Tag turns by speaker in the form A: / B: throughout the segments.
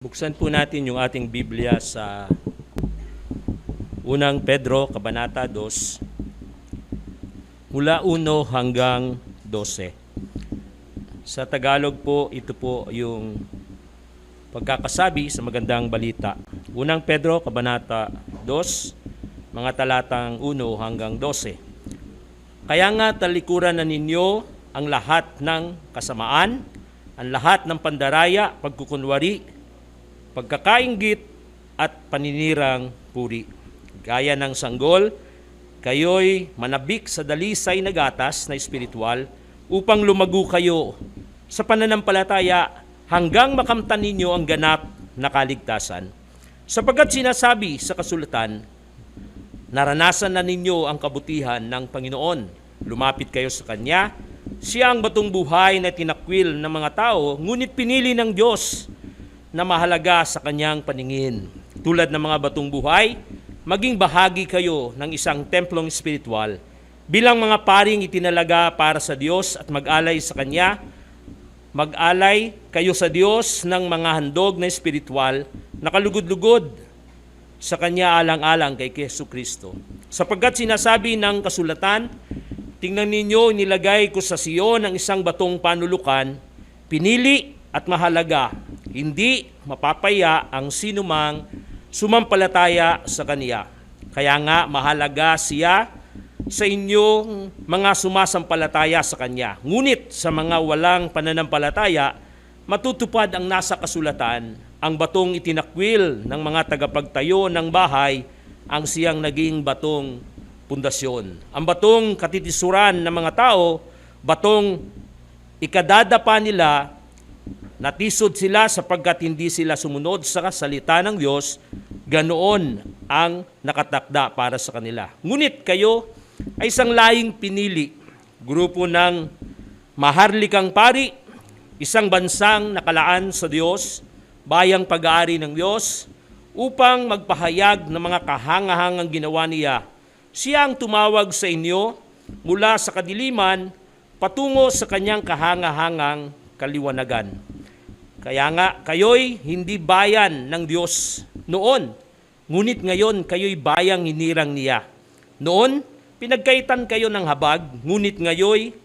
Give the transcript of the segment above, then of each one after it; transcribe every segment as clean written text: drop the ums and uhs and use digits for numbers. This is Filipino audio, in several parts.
A: Buksan po natin yung ating Biblia sa unang Pedro, Kabanata 2, mula 1 hanggang 12. Sa Tagalog po, ito po yung pagkakasabi sa magandang balita. Unang Pedro, Kabanata 2, mga talatang 1 hanggang 12. Kaya nga talikuran na ninyo ang lahat ng kasamaan, ang lahat ng pandaraya, pagkukunwari, pagkakainggit at paninirang puri. Gaya ng sanggol, kayo'y manabik sa dalisay na gatas na espiritual upang lumago kayo sa pananampalataya hanggang makamtan ninyo ang ganap na kaligtasan. Sapagkat sinasabi sa kasulatan, naranasan na ninyo ang kabutihan ng Panginoon. Lumapit kayo sa Kanya. Siya ang batong buhay na tinakwil ng mga tao, ngunit pinili ng Diyos na mahalaga sa Kanyang paningin. Tulad ng mga batong buhay, maging bahagi kayo ng isang templong espiritual bilang mga paring itinalaga para sa Diyos at mag-alay sa Kanya. Mag-alay kayo sa Diyos ng mga handog na espiritual na kalugod-lugod sa Kanya alang-alang kay Jesucristo. Sapagkat sinasabi ng kasulatan, tingnan ninyo, nilagay ko sa Sion ang isang batong panulukan, pinili at mahalaga, hindi mapapaya ang sinumang sumampalataya sa Kanya. Kaya nga mahalaga siya sa inyong mga sumasampalataya sa Kanya. Ngunit sa mga walang pananampalataya, matutupad ang nasa kasulatan, ang batong itinakwil ng mga tagapagtayo ng bahay, ang siyang naging batong pundasyon. Ang batong katitisuran ng mga tao, batong ikadadapa nila, natisod sila sapagkat hindi sila sumunod sa salita ng Diyos, ganoon ang nakatakda para sa kanila. Ngunit kayo ay isang laying pinili, grupo ng maharlikang pari, isang bansang nakalaan sa Diyos, bayang pag-aari ng Diyos, upang magpahayag ng mga kahangahangang ginawa niya. Siya ang tumawag sa inyo mula sa kadiliman patungo sa Kanyang kahangahangang kaliwanagan. Kaya nga, kayo'y hindi bayan ng Diyos noon, ngunit ngayon kayo'y bayang hinirang niya. Noon, pinagkaitan kayo ng habag, ngunit ngayo'y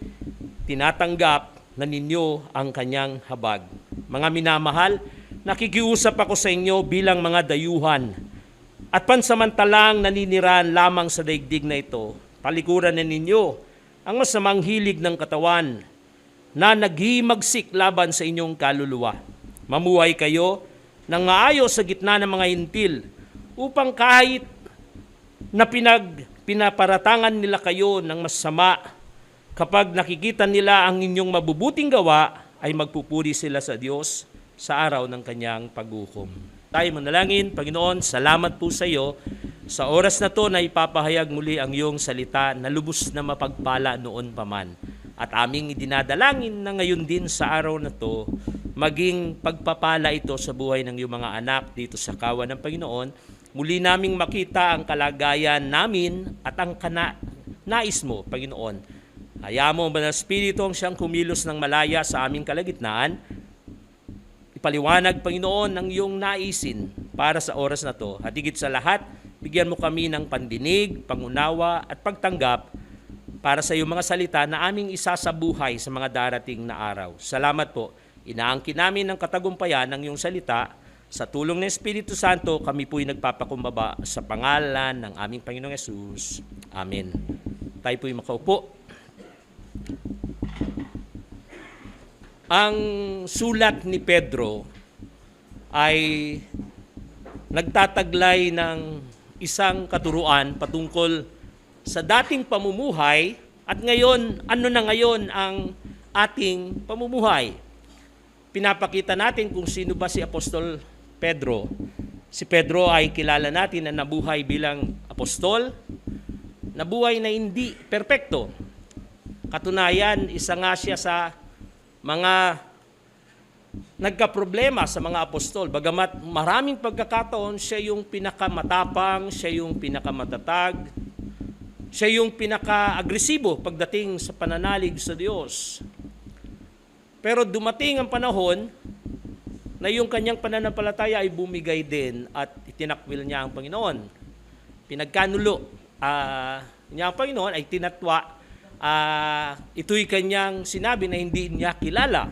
A: tinatanggap na ninyo ang Kanyang habag. Mga minamahal, nakikiusap ako sa inyo bilang mga dayuhan at pansamantalang naninirahan lamang sa daigdig na ito. Talikuran na ninyo ang masamang hilig ng katawan na naghimagsik laban sa inyong kaluluwa. Mamuhay kayo ng maayos sa gitna ng mga hintil upang kahit na pinaparatangan nila kayo ng masama, kapag nakikita nila ang inyong mabubuting gawa, ay magpupuri sila sa Diyos sa araw ng Kanyang paghukom. Tayo manalangin. Panginoon, salamat po sa iyo sa oras na to na ipapahayag muli ang iyong salita na lubos na mapagpala noon pa man. At aming idinadalangin na ngayon din sa araw na to, maging pagpapala ito sa buhay ng iyong mga anak dito sa kawan ng Panginoon. Muli naming makita ang kalagayan namin at ang nais mo, Panginoon. Hayaan mo, Banal Espiritu, ang siyang kumilos ng malaya sa aming kalagitnaan. Ipaliwanag, Panginoon, ang iyong naisin para sa oras na to. At higit sa lahat, bigyan mo kami ng pandinig, pangunawa at pagtanggap para sa iyong mga salita na aming isasabuhay sa mga darating na araw. Salamat po. Inaangkin namin ang katagumpayan ng iyong salita. Sa tulong ng Espiritu Santo, kami po'y nagpapakumbaba sa pangalan ng aming Panginoong Yesus. Amen. Tayo po'y makaupo. Ang sulat ni Pedro ay nagtataglay ng isang katuruan patungkol sa dating pamumuhay at ngayon, ano na ngayon ang ating pamumuhay. Pinapakita natin kung sino ba si Apostol Pedro. Si Pedro ay kilala natin na nabuhay bilang apostol, nabuhay na hindi perpekto. Katunayan, isa nga siya sa mga nagkaproblema sa mga apostol. Bagamat maraming pagkakataon, siya yung pinakamatapang, siya yung pinakamatatag, siya yung pinaka-agresibo pagdating sa pananalig sa Diyos. Pero dumating ang panahon na na yung kanyang pananampalataya ay bumigay din at itinakwil niya ang Panginoon. Pinagkanulo niya ang Panginoon ay tinatwa. Ito'y kanyang sinabi na hindi niya kilala.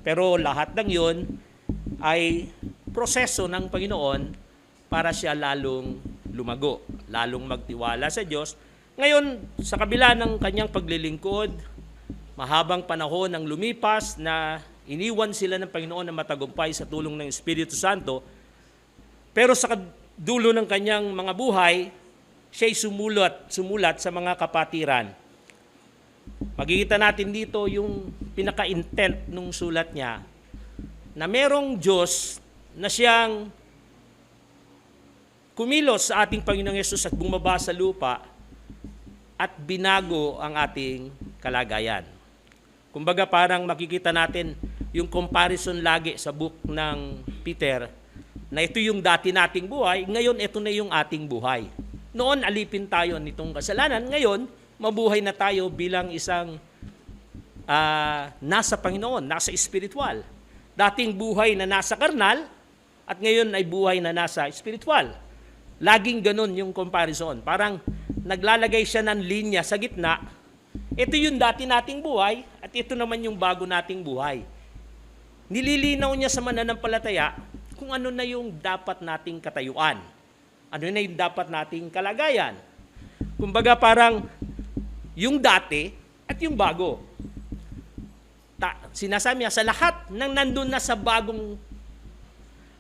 A: Pero lahat ng yun ay proseso ng Panginoon para siya lalong lumago, lalong magtiwala sa Diyos. Ngayon, sa kabila ng kanyang paglilingkod, mahabang panahon ang lumipas na iniwan sila ng Panginoon na matagumpay sa tulong ng Espiritu Santo. Pero sa dulo ng kanyang mga buhay, siya'y sumulat sa mga kapatiran. Makikita natin dito yung pinaka-intent ng sulat niya na merong Diyos na siyang kumilos sa ating Panginoong Yesus at bumaba sa lupa at binago ang ating kalagayan. Kumbaga parang makikita natin yung comparison lagi sa book ng Peter na ito yung dati nating buhay, ngayon ito na yung ating buhay. Noon alipin tayo nitong kasalanan, ngayon mabuhay na tayo bilang isang nasa Panginoon, nasa spiritual. Dating buhay na nasa karnal at ngayon ay buhay na nasa spiritual. Laging ganun yung comparison. Parang naglalagay siya ng linya sa gitna. Ito yung dati nating buhay at ito naman yung bago nating buhay. Nililinaw niya sa mananampalataya kung ano na yung dapat nating katayuan. Ano na yung dapat nating kalagayan. Kumbaga parang yung dati at yung bago. Sinasabi niya, sa lahat ng nandun na sa bagong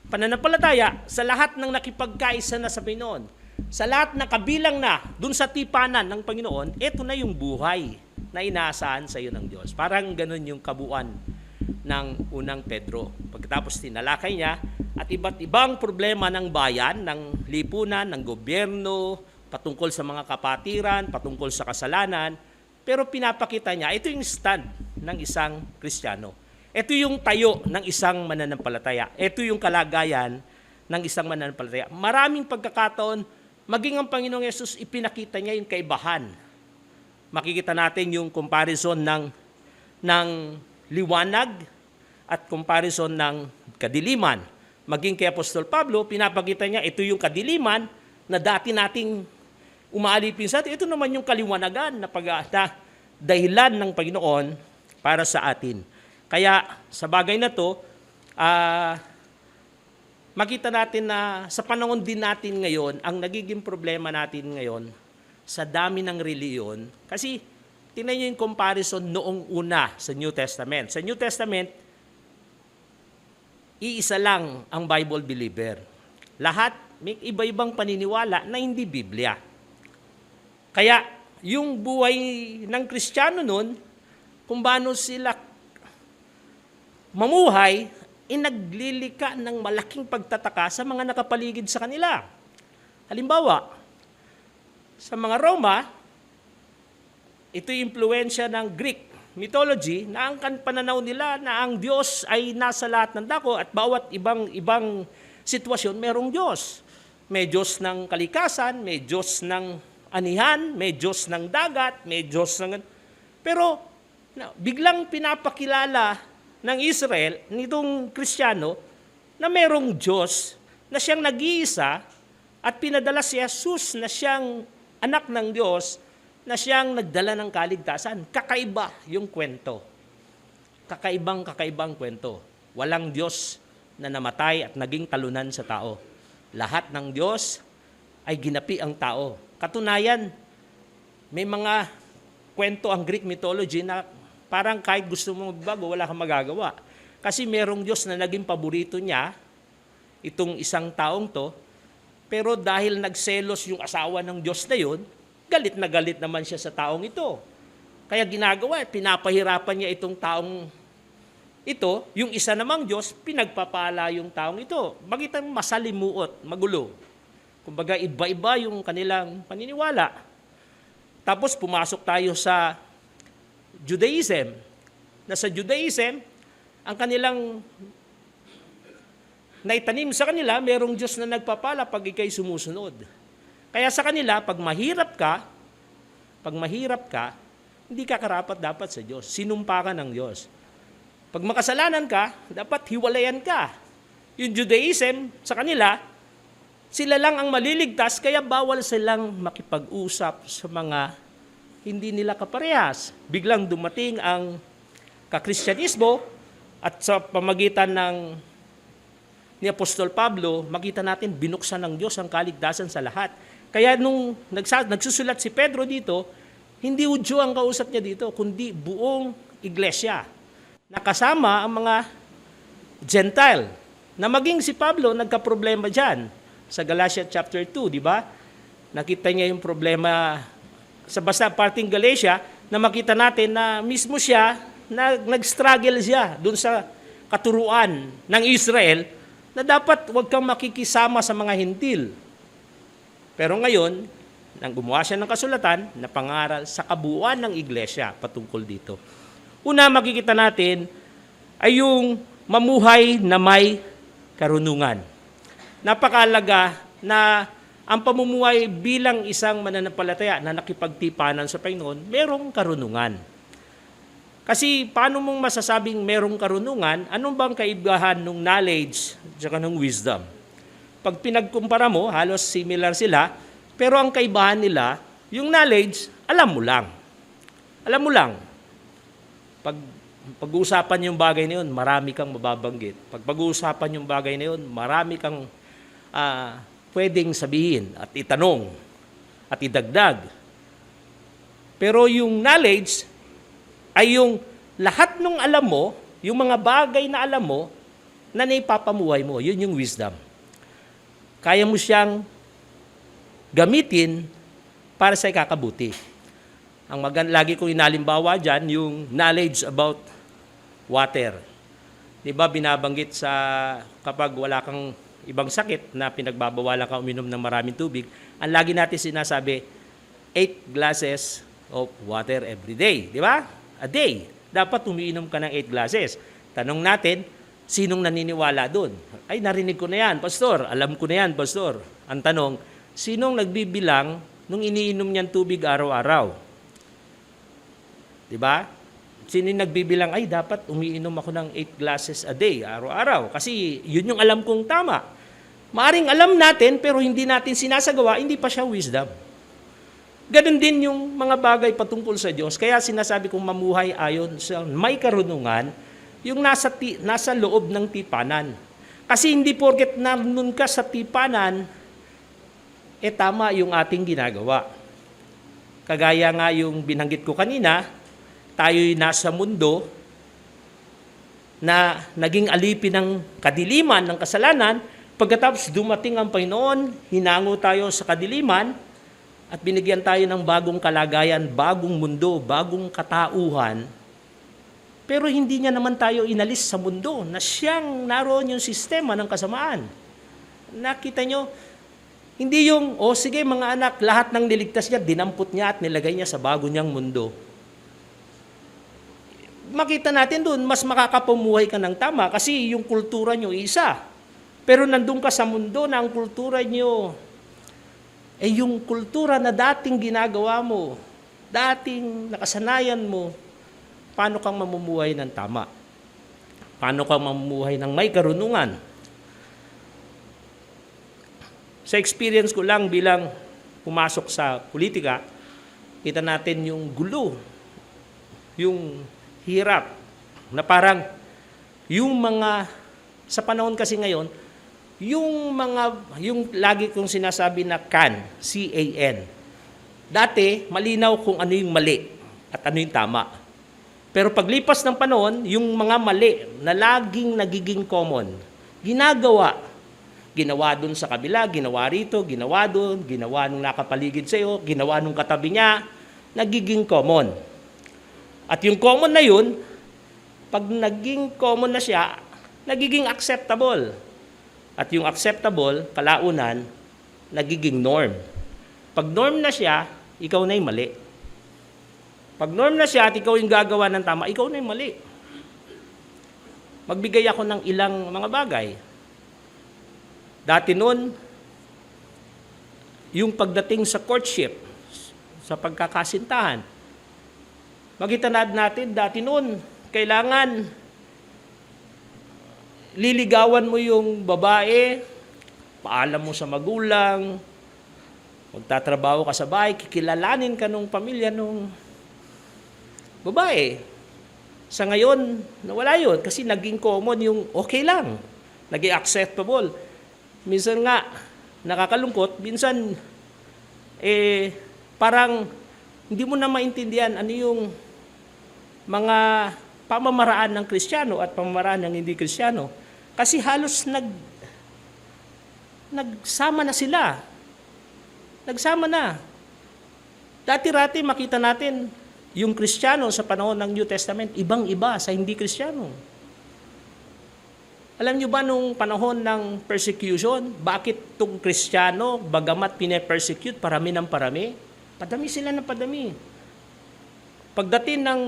A: pananampalataya, sa lahat ng nakipagkaisa na sa Panginoon, sa lahat na kabilang na dun sa tipanan ng Panginoon, ito na yung buhay na inaasahan sa iyo ng Diyos. Parang ganun yung kabuuan ng unang Pedro. Pagkatapos tinalakay niya at iba't ibang problema ng bayan, ng lipunan, ng gobyerno, patungkol sa mga kapatiran, patungkol sa kasalanan, pero pinapakita niya, ito yung stand ng isang Kristiyano. Ito yung tayo ng isang mananampalataya. Ito yung kalagayan ng isang mananampalataya. Maraming pagkakataon, maging ang Panginoong Yesus, ipinakita niya yung kaibahan. Makikita natin yung comparison ng liwanag at comparison ng kadiliman. Maging kay Apostol Pablo, pinapakita niya, ito yung kadiliman na dati nating umaalipin sa atin. Ito naman yung kaliwanagan na dahilan ng Panginoon para sa atin. Kaya sa bagay na to, makita natin na sa panahon din natin ngayon, ang nagiging problema natin ngayon, sa dami ng reliyon, kasi tingnan nyo yung comparison noong una sa New Testament. Sa New Testament, iisa lang ang Bible believer. Lahat may iba-ibang paniniwala na hindi Biblia. Kaya yung buhay ng Kristiyano nun, kung paano sila mamuhay, naglilika ng malaking pagtataka sa mga nakapaligid sa kanila. Halimbawa, sa mga Roma, ito yung impluensya ng Greek mythology na ang pananaw nila na ang Diyos ay nasa lahat ng dako at bawat ibang sitwasyon merong Diyos. May Diyos ng kalikasan, may Diyos ng anihan, may Diyos ng dagat, may Diyos ng... Pero biglang pinapakilala ng Israel, nitong Kristiyano, na merong Diyos na siyang nag-iisa at pinadala si Jesus na siyang anak ng Diyos na siyang nagdala ng kaligtasan. Kakaiba yung kwento. Kakaibang kwento. Walang Diyos na namatay at naging talunan sa tao. Lahat ng Diyos ay ginapi ang tao. Katunayan, may mga kwento ang Greek mythology na parang kahit gusto mo magbago, wala kang magagawa. Kasi merong Diyos na naging paborito niya, itong isang taong to, pero dahil nagselos yung asawa ng Diyos na yun, galit na galit naman siya sa taong ito. Kaya ginagawa, pinapahirapan niya itong taong ito, yung isa namang Diyos, pinagpapala yung taong ito. Makita mo, masalimuot, magulo. Kumbaga, iba-iba yung kanilang paniniwala. Tapos pumasok tayo sa Judaism. Na sa Judaism, ang kanilang naitanim sa kanila, merong Diyos na nagpapala pag ikay sumusunod. Kaya sa kanila, pag mahirap ka, hindi ka karapat dapat sa Diyos. Sinumpa ka ng Diyos. Pag makasalanan ka, dapat hiwalayan ka. Yung Judaism, sa kanila, sila lang ang maliligtas, kaya bawal silang makipag-usap sa mga hindi nila kaparehas. Biglang dumating ang kakristyanismo at sa pamagitan ni Apostol Pablo, makita natin binuksan ng Diyos ang kaligtasan sa lahat. Kaya nung nagsusulat si Pedro dito, hindi Hudyo ang kausap niya dito, kundi buong iglesia. Nakasama ang mga Gentile. Na maging si Pablo nagka-problema dyan sa Galatia chapter 2, di ba? Nakita niya yung problema sa basta parting Galatia na makita natin na mismo siya, nag-struggle siya dun sa katuruan ng Israel na dapat huwag kang makikisama sa mga hintil. Pero ngayon, nang gumawa siya ng kasulatan na pangaral sa kabuuan ng iglesia patungkol dito. Una, makikita natin ay yung mamuhay na may karunungan. Napakalaga na ang pamumuhay bilang isang mananampalataya na nakipagtipanan sa Panginoon, merong karunungan. Kasi paano mong masasabing merong karunungan, anong bang kaibahan ng knowledge at ng wisdom? Pag pinagkumpara mo, halos similar sila, pero ang kaibahan nila, yung knowledge, alam mo lang. Alam mo lang. Pag-uusapan yung bagay na yun, marami kang mababanggit. Pag-uusapan yung bagay na yun, marami kang pwedeng sabihin at itanong at idagdag. Pero yung knowledge ay yung lahat ng alam mo, yung mga bagay na alam mo, na naipapamuhay mo. Yun yung wisdom. Kaya mo siyang gamitin para sa ikakabuti. Lagi kong inalimbawa dyan, yung knowledge about water. Diba binabanggit sa kapag wala kang ibang sakit na pinagbabawalan ka uminom ng maraming tubig, ang lagi natin sinasabi, 8 glasses of water every day. Di ba? A day. Dapat umiinom ka ng 8 glasses. Tanong natin, sinong naniniwala doon? Ay, narinig ko na yan, Pastor. Alam ko na yan, Pastor. Ang tanong, sinong nagbibilang nung iniinom niyan tubig araw-araw? Di ba? Sino yung nagbibilang, ay dapat umiinom ako ng 8 glasses a day, araw-araw. Kasi yun yung alam kong tama. Maaring alam natin, pero hindi natin sinasagawa, hindi pa siya wisdom. Ganon din yung mga bagay patungkol sa Diyos. Kaya sinasabi kong mamuhay ayon sa may karunungan, yung nasa loob ng tipanan. Kasi hindi porket naroon ka sa tipanan, tama yung ating ginagawa. Kagaya nga yung binanggit ko kanina, tayo'y nasa mundo na naging alipin ng kadiliman, ng kasalanan, pagkatapos dumating ang Panginoon, hinango tayo sa kadiliman, at binigyan tayo ng bagong kalagayan, bagong mundo, bagong katauhan. Pero hindi niya naman tayo inalis sa mundo na siyang naroon yung sistema ng kasamaan. Nakita nyo, hindi yung, sige mga anak, lahat ng niligtas niya, dinampot niya at nilagay niya sa bago niyang mundo. Makita natin doon, mas makakapumuhay ka ng tama kasi yung kultura nyo isa. Pero nandun ka sa mundo na ang kultura nyo, yung kultura na dating ginagawa mo, dating nakasanayan mo, paano kang mamumuhay ng tama? Paano kang mamumuhay ng may karunungan? Sa experience ko lang bilang pumasok sa politika, kita natin yung gulo, yung hirap, na parang yung mga, sa panahon kasi ngayon, yung lagi kong sinasabi na C-A-N. Dati, malinaw kung ano yung mali at ano yung tama. Pero paglipas ng panahon, yung mga mali na laging nagiging common, ginawa dun sa kabila, ginawa rito, ginawa dun, ginawa nung nakapaligid sa'yo, ginawa nung katabi niya, nagiging common. At yung common na yun, pag naging common na siya, nagiging acceptable. At yung acceptable, kalaunan, nagiging norm. Pag norm na siya, ikaw na yung mali. Pag norm na siya at ikaw yung gagawa ng tama, ikaw na yung mali. Magbigay ako ng ilang mga bagay. Dati noon, yung pagdating sa courtship, sa pagkakasintahan, makita natin dati noon, kailangan liligawan mo yung babae, paalam mo sa magulang, magtatrabaho ka sa bahay, kikilalanin ka nung pamilya nung babae. Sa ngayon, nawala yun kasi naging common yung okay lang, naging acceptable. Minsan nga, nakakalungkot, minsan, parang hindi mo na maintindihan ano yung mga pamamaraan ng Kristiyano at pamamaraan ng hindi Kristiyano. Kasi halos nagsama na sila. Nagsama na. Dati-rati makita natin yung Kristiyano sa panahon ng New Testament, ibang-iba sa hindi Kristiyano. Alam niyo ba nung panahon ng persecution, bakit itong Kristiyano, bagamat pine-persecute, parami ng parami? Padami sila ng padami. Pagdating ng,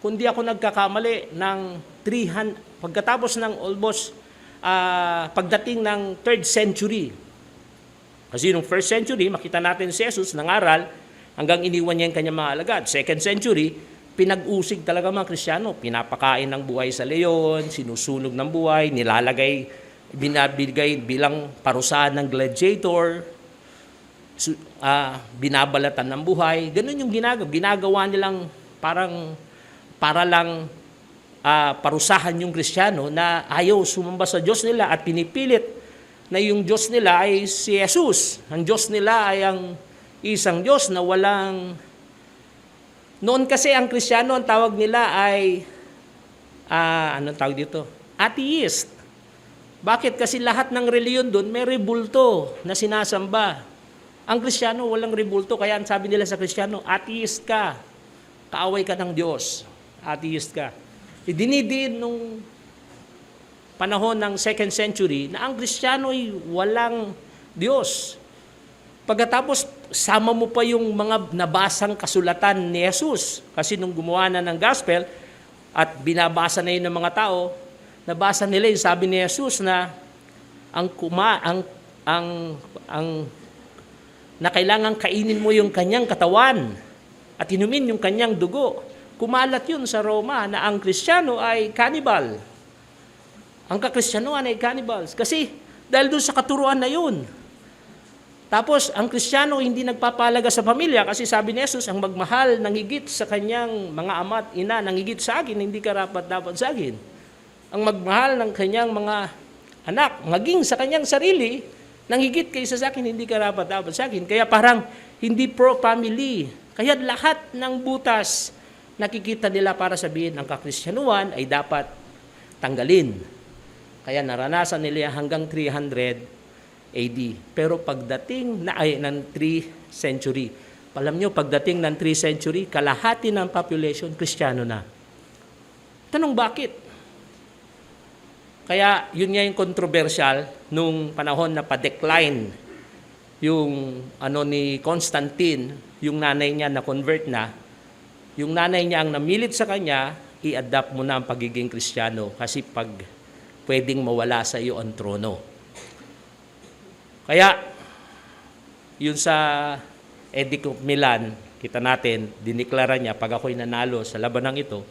A: kung di ako nagkakamali, ng 300, pagkatapos ng almost, pagdating ng 3rd century, kasi nung 1st century, makita natin si Jesus nangaral hanggang iniwan niya yung kanyang mga alagad. 2nd century, pinag-usig talaga mga Kristiyano. Pinapakain ng buhay sa leon, sinusunog ng buhay, nilalagay, binabigay bilang parusahan ng gladiator, binabalatan ng buhay. Ganun yung ginagawa nilang para lang parusahan yung Kristiyano na ayaw sumamba sa Diyos nila at pinipilit na yung Diyos nila ay si Jesus. Ang Diyos nila ay ang isang Diyos na walang... Noon kasi ang Kristiyano, ang tawag nila ay, anong tawag dito? Atheist. Bakit? Kasi lahat ng reliyon doon may rebulto na sinasamba. Ang Kristiyano walang rebulto, kaya ang sabi nila sa Kristiyano, atheist ka. Kaaway ka ng Diyos. Atheist ka. Idinidiin nung panahon ng 2nd century na ang Kristiyano ay walang Diyos. Pagkatapos, sama mo pa yung mga nabasang kasulatan ni Jesus. Kasi nung gumawa na ng gospel at binabasa na yun ng mga tao, nabasa nila yung sabi ni Jesus na na kailangan kainin mo yung kanyang katawan at inumin yung kanyang dugo. Kumalat yun sa Roma na ang Kristiyano ay cannibal. Ang kakristyanuhan ay cannibals. Kasi dahil doon sa katuruan na yun. Tapos, ang Kristiyano hindi nagpapalaga sa pamilya kasi sabi ni Jesus, ang magmahal ng higit sa kanyang mga ama at ina, ng higit sa akin, hindi karapat-dapat sa akin. Ang magmahal ng kanyang mga anak, maging sa kanyang sarili, nang higit kaysa sa akin, hindi karapat-dapat sa akin. Kaya parang hindi pro-family. Kaya lahat ng butas nakikita nila para sabihin ang kakristyanuhan ay dapat tanggalin. Kaya naranasan nila hanggang 300 AD. Pero pagdating ng 3 century, alam nyo, pagdating ng 3 century, kalahati ng population, Kristiyano na. Tanong bakit? Kaya yun nga yung controversial nung panahon na pa-decline yung ni Constantine, yung nanay niya na convert na, yung nanay niya ang namilit sa kanya, i-adapt mo na ang pagiging Kristiyano kasi pag pwedeng mawala sa iyo ang trono. Kaya, yun sa Edict of Milan, kita natin, diniklara niya, pag ako'y nanalo sa labanang ito,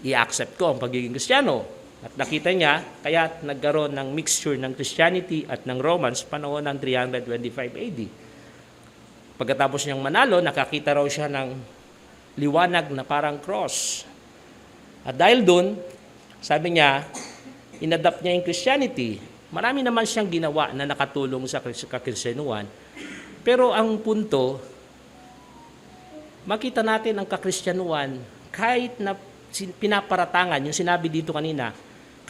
A: i-accept ko ang pagiging Kristiyano. At nakita niya, kaya nagkaroon ng mixture ng Christianity at ng Romans panahon ng 325 AD. Pagkatapos niyang manalo, nakakita raw siya ng liwanag na parang cross. At dahil doon, sabi niya, inadapt niya yung Christianity. Marami naman siyang ginawa na nakatulong sa kakristyanuhan. Pero ang punto, makita natin ang kakristyanuhan kahit na pinaparatangan, yung sinabi dito kanina,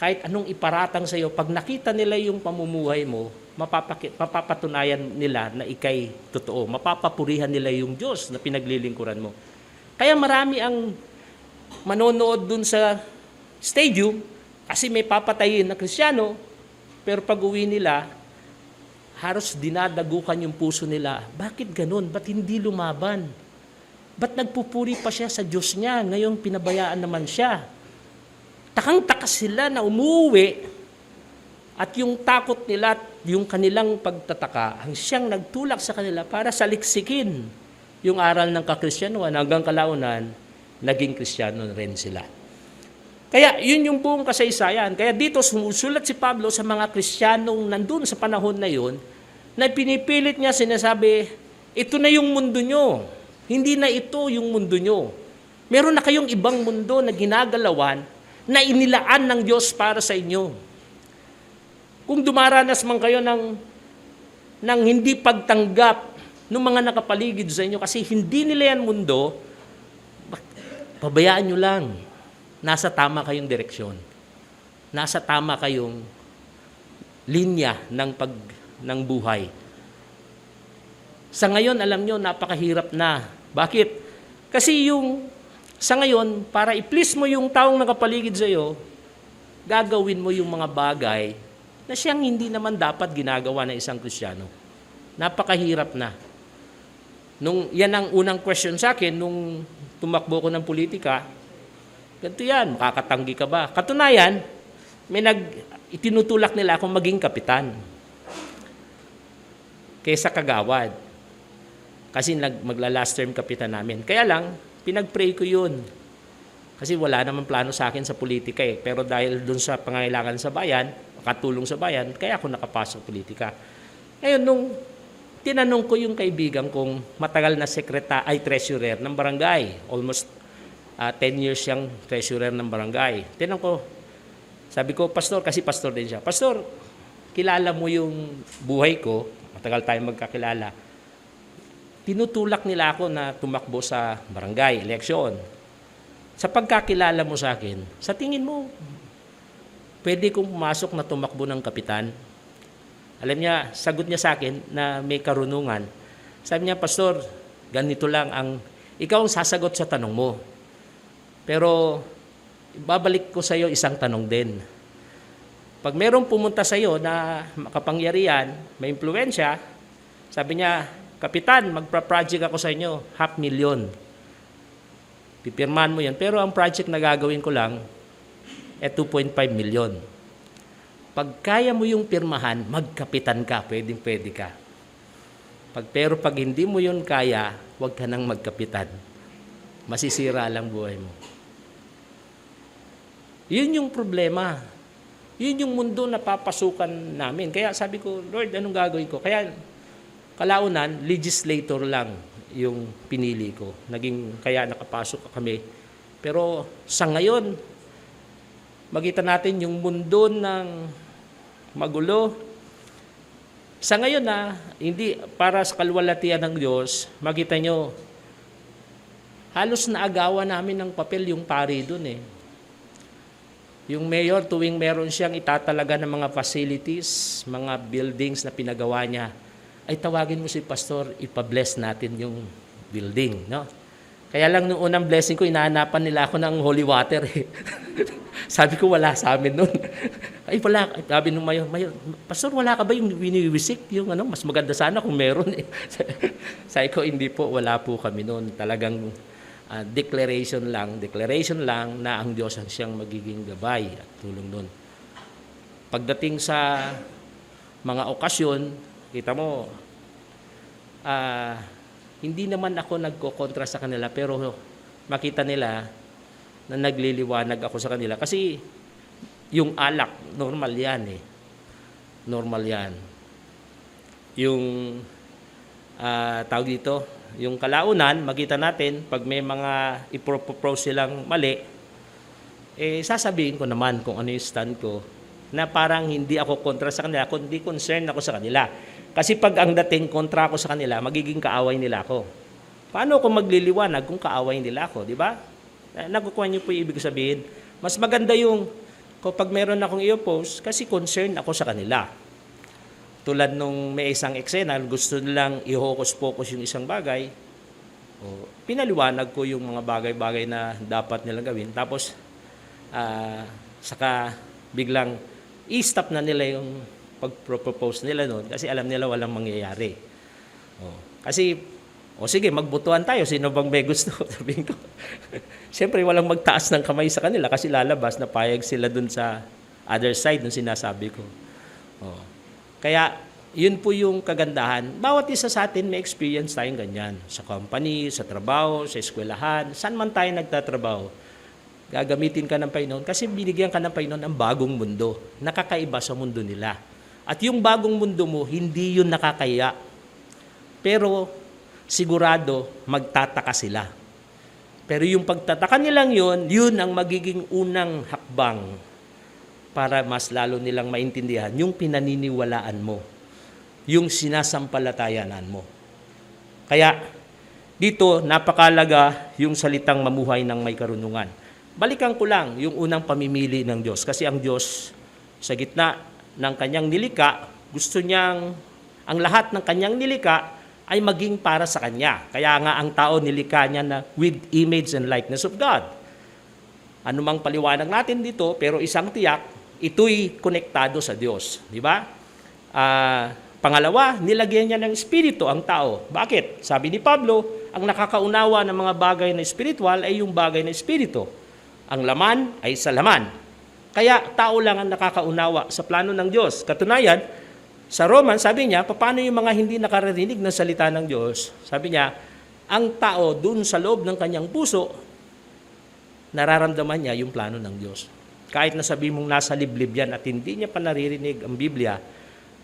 A: kahit anong iparatang sa iyo, pag nakita nila yung pamumuhay mo, mapapatunayan nila na ikay totoo. Mapapapurihan nila yung Diyos na pinaglilingkuran mo. Kaya marami ang manonood dun sa stadium kasi may papatayin na Kristiyano, pero pag uwi nila, halos dinadagukan yung puso nila. Bakit ganun? Ba't hindi lumaban? Ba't nagpupuri pa siya sa Diyos niya? Ngayong pinabayaan naman siya. Takang-takas sila na umuwi at yung takot nila, yung kanilang pagtataka, ang siyang nagtulak sa kanila para saliksikin yung aral ng kakristyanuhan hanggang kalaunan, naging Kristiyano rin sila. Kaya yun yung buong kasaysayan. Kaya dito sumusulat si Pablo sa mga Kristiyanong nandun sa panahon na yun, na pinipilit niya, sinasabi, ito na yung mundo nyo. Hindi na ito yung mundo nyo. Meron na kayong ibang mundo na ginagalawan na inilaan ng Diyos para sa inyo. Kung dumaranas man kayo ng hindi pagtanggap ng mga nakapaligid sa inyo kasi hindi nila yan mundo, pabayaan nyo lang. Nasa tama kayong direksyon. Nasa tama kayong linya ng buhay. Sa ngayon, alam nyo, napakahirap na. Bakit? Kasi sa ngayon, para i-please mo yung taong nakapaligid sa iyo, gagawin mo yung mga bagay na siyang hindi naman dapat ginagawa ng isang Kristiyano. Napakahirap na. Yan ang unang question sa akin nung tumakbo ko ng politika. Ganito yan, makakatanggi ka ba? Katunayan, itinutulak nila akong maging kapitan kaysa kagawad. Kasi magla-last term kapitan namin. Kaya lang, pinag-pray ko yun. Kasi wala naman plano sa akin sa politika eh. Pero dahil dun sa pangangailangan sa bayan, makatulong sa bayan, kaya ako nakapasok politika. Ngayon, nung tinanong ko yung kaibigan kong matagal na treasurer ng barangay, almost 10 years siyang treasurer ng barangay. Tinanong ko, sabi ko, Pastor, kasi pastor din siya. Pastor, kilala mo yung buhay ko, matagal tayong magkakilala. Tinutulak nila ako na tumakbo sa barangay, eleksyon. Sa pagkakilala mo sa akin, sa tingin mo, pwede kong pumasok na tumakbo ng kapitan? Alam niya, sagot niya sa akin na may karunungan. Sabi niya, Pastor, ganito lang ikaw ang sasagot sa tanong mo. Pero, babalik ko sa iyo isang tanong din. Pag merong pumunta sa iyo na makapangyarihan, may impluwensya, sabi niya, Kapitan, magpa-project ako sa inyo, 500,000. Pipirmahan mo yan. Pero ang project na gagawin ko lang, 2.5 million. Pag kaya mo yung pirmahan, magkapitan ka, pwede ka. Pero pag hindi mo yun kaya, huwag ka nang magkapitan. Masisira lang buhay mo. Yun yung problema. Yun yung mundo na papasukan namin. Kaya sabi ko, Lord, anong gagawin ko? Kaya kalaunan, legislator lang yung pinili ko. Kaya nakapasok kami. Pero sa ngayon, makita natin yung mundo ng magulo. Sa ngayon hindi para sa kalwalatian ng Diyos, makita nyo, halos naagawan namin ng papel yung pari dun eh. Yung mayor, tuwing meron siyang itatalaga ng mga facilities, mga buildings na pinagawa niya, ay tawagin mo si pastor, ipa-bless natin yung building. No? Kaya lang nung unang blessing ko, inahanapan nila ako ng holy water. Eh. Sabi ko, wala sa amin nun. Ay, wala. Sabi nung mayor, Pastor, wala ka ba yung winiwisik? Yung mas maganda sana kung meron. Eh. Sabi ko, hindi po, wala po kami nun. Talagang declaration lang na ang Diyos ang siyang magiging gabay at tulong nun. Pagdating sa mga okasyon, kita mo, hindi naman ako nagkokontra sa kanila, pero makita nila na nagliliwanag ako sa kanila. Kasi yung alak, normal yan eh. Normal yan. Yung tawag dito, yung kalaunan, makita natin, pag may mga ipropose silang mali, sasabihin ko naman kung ano yung stand ko, na parang hindi ako kontra sa kanila, kundi concern ako sa kanila. Kasi pag ang dating kontra ako sa kanila, magiging kaaway nila ako. Paano ako magliliwanag kung kaaway nila ako, di ba? Nakukuha niyo po yung ibig sabihin. Mas maganda yung kapag meron akong i-oppose, kasi concern ako sa kanila. Tulad nung may isang eksena, gusto nilang i-focus yung isang bagay, pinaliwanag ko yung mga bagay-bagay na dapat nilang gawin. Tapos, saka biglang i-stop na nila yung pag-propose nila noon kasi alam nila walang mangyayari. Kasi, sige, magbutuan tayo. Sino bang may gusto? Sabihin ko. Siyempre, walang magtaas ng kamay sa kanila kasi lalabas na payag sila dun sa other side ng sinasabi ko. Kaya, yun po yung kagandahan. Bawat isa sa atin may experience tayong ganyan. Sa company, sa trabaho, sa eskwelahan, saan man tayo nagtatrabaho. Gagamitin ka ng Panginoon kasi binigyan ka ng Panginoon ang bagong mundo. Nakakaiba sa mundo nila. At yung bagong mundo mo, hindi yun nakakaya. Pero sigurado, magtataka sila. Pero yung pagtataka nilang yun ang magiging unang hakbang para mas lalo nilang maintindihan yung pinaniniwalaan mo, yung sinasampalatayanan mo. Kaya dito, napakalaga yung salitang mamuhay ng may karunungan. Balikan ko lang yung unang pamimili ng Diyos. Kasi ang Diyos, sa gitna ng kanyang nilika, gusto niyang ang lahat ng kanyang nilika ay maging para sa Kanya. Kaya nga ang tao nilika niya na with image and likeness of God. Ano mang paliwanag natin dito, pero isang tiyak, ito'y konektado sa Diyos. Di ba? Pangalawa, nilagyan niya ng espiritu ang tao. Bakit? Sabi ni Pablo, ang nakakaunawa ng mga bagay na espiritual ay yung bagay na espiritu. Ang laman ay sa laman. Kaya tao lang ang nakakaunawa sa plano ng Diyos. Katunayan, sa Roman, sabi niya, paano yung mga hindi nakaririnig ng salita ng Diyos? Sabi niya, ang tao dun sa loob ng kanyang puso, nararamdaman niya yung plano ng Diyos. Kahit na sabi mong nasa liblib yan at hindi niya pa naririnig ang Biblia,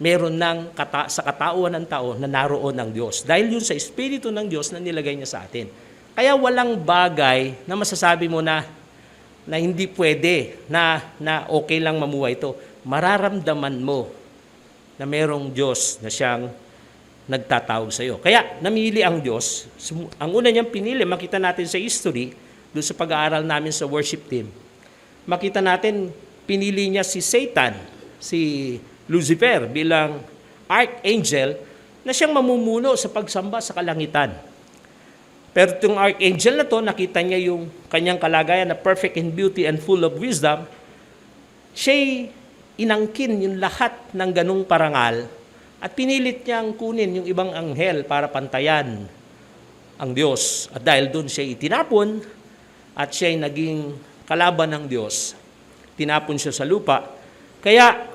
A: meron ng sa katauhan ng tao na naroon ng Diyos. Dahil yun sa Espiritu ng Diyos na nilagay niya sa atin. Kaya walang bagay na masasabi mo na hindi pwede, na okay lang mamuhay ito. Mararamdaman mo na merong Diyos na siyang nagtatawag sa iyo. Kaya namili ang Diyos. Ang una niyang pinili, makita natin sa history, doon sa pag-aaral namin sa worship team, makita natin, pinili niya si Satan, si Lucifer bilang archangel na siyang mamumuno sa pagsamba sa kalangitan. Pero itong archangel na to, nakita niya yung kanyang kalagayan na perfect in beauty and full of wisdom. Siya'y inangkin yung lahat ng ganung parangal at pinilit niyang kunin yung ibang anghel para pantayan ang Diyos. At dahil doon siya itinapon at siya'y naging kalaban ng Diyos, tinapon siya sa lupa. Kaya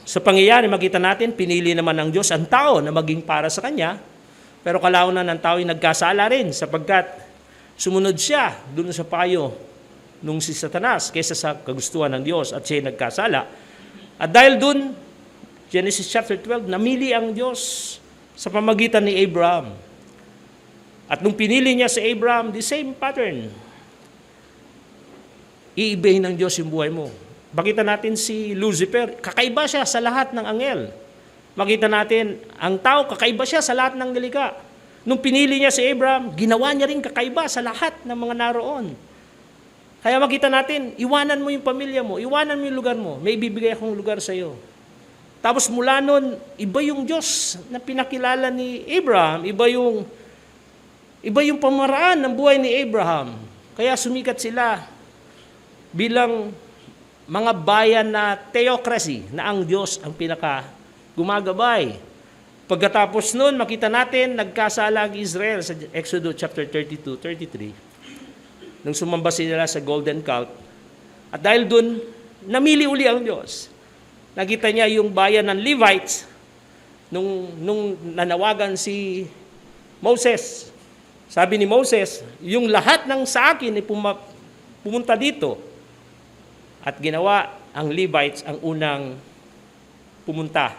A: sa pangyayari, makita natin, pinili naman ng Diyos ang tao na maging para sa Kanya, pero kalaunan ng tao ay nagkasala rin sapagkat sumunod siya doon sa payo nung si Satanas kaysa sa kagustuhan ng Diyos at siya ay nagkasala. At dahil doon, Genesis chapter 12, namili ang Diyos sa pamagitan ni Abraham. At nung pinili niya si Abraham, the same pattern. Iibahin ng Diyos yung buhay mo. Makita natin si Lucifer, kakaiba siya sa lahat ng anghel. Makita natin, ang tao, kakaiba siya sa lahat ng nilikha. Nung pinili niya si Abraham, ginawa niya rin kakaiba sa lahat ng mga naroon. Kaya makita natin, iwanan mo yung pamilya mo, iwanan mo yung lugar mo, may ibibigay akong lugar sa iyo. Tapos mula nun, iba yung Diyos na pinakilala ni Abraham, iba yung pamaraan ng buhay ni Abraham. Kaya sumikat sila bilang mga bayan na theocracy, na ang Diyos ang gumagabay. Pagkatapos nun, makita natin, nagkasala ang Israel sa Exodus chapter 32, 33. Nung sumamba sila sa golden calf. At dahil dun, namili uli ang Diyos. Nakita niya yung bayan ng Levites nung nanawagan si Moses. Sabi ni Moses, yung lahat ng sa akin ay pumunta dito. At ginawa ang Levites ang unang pumunta.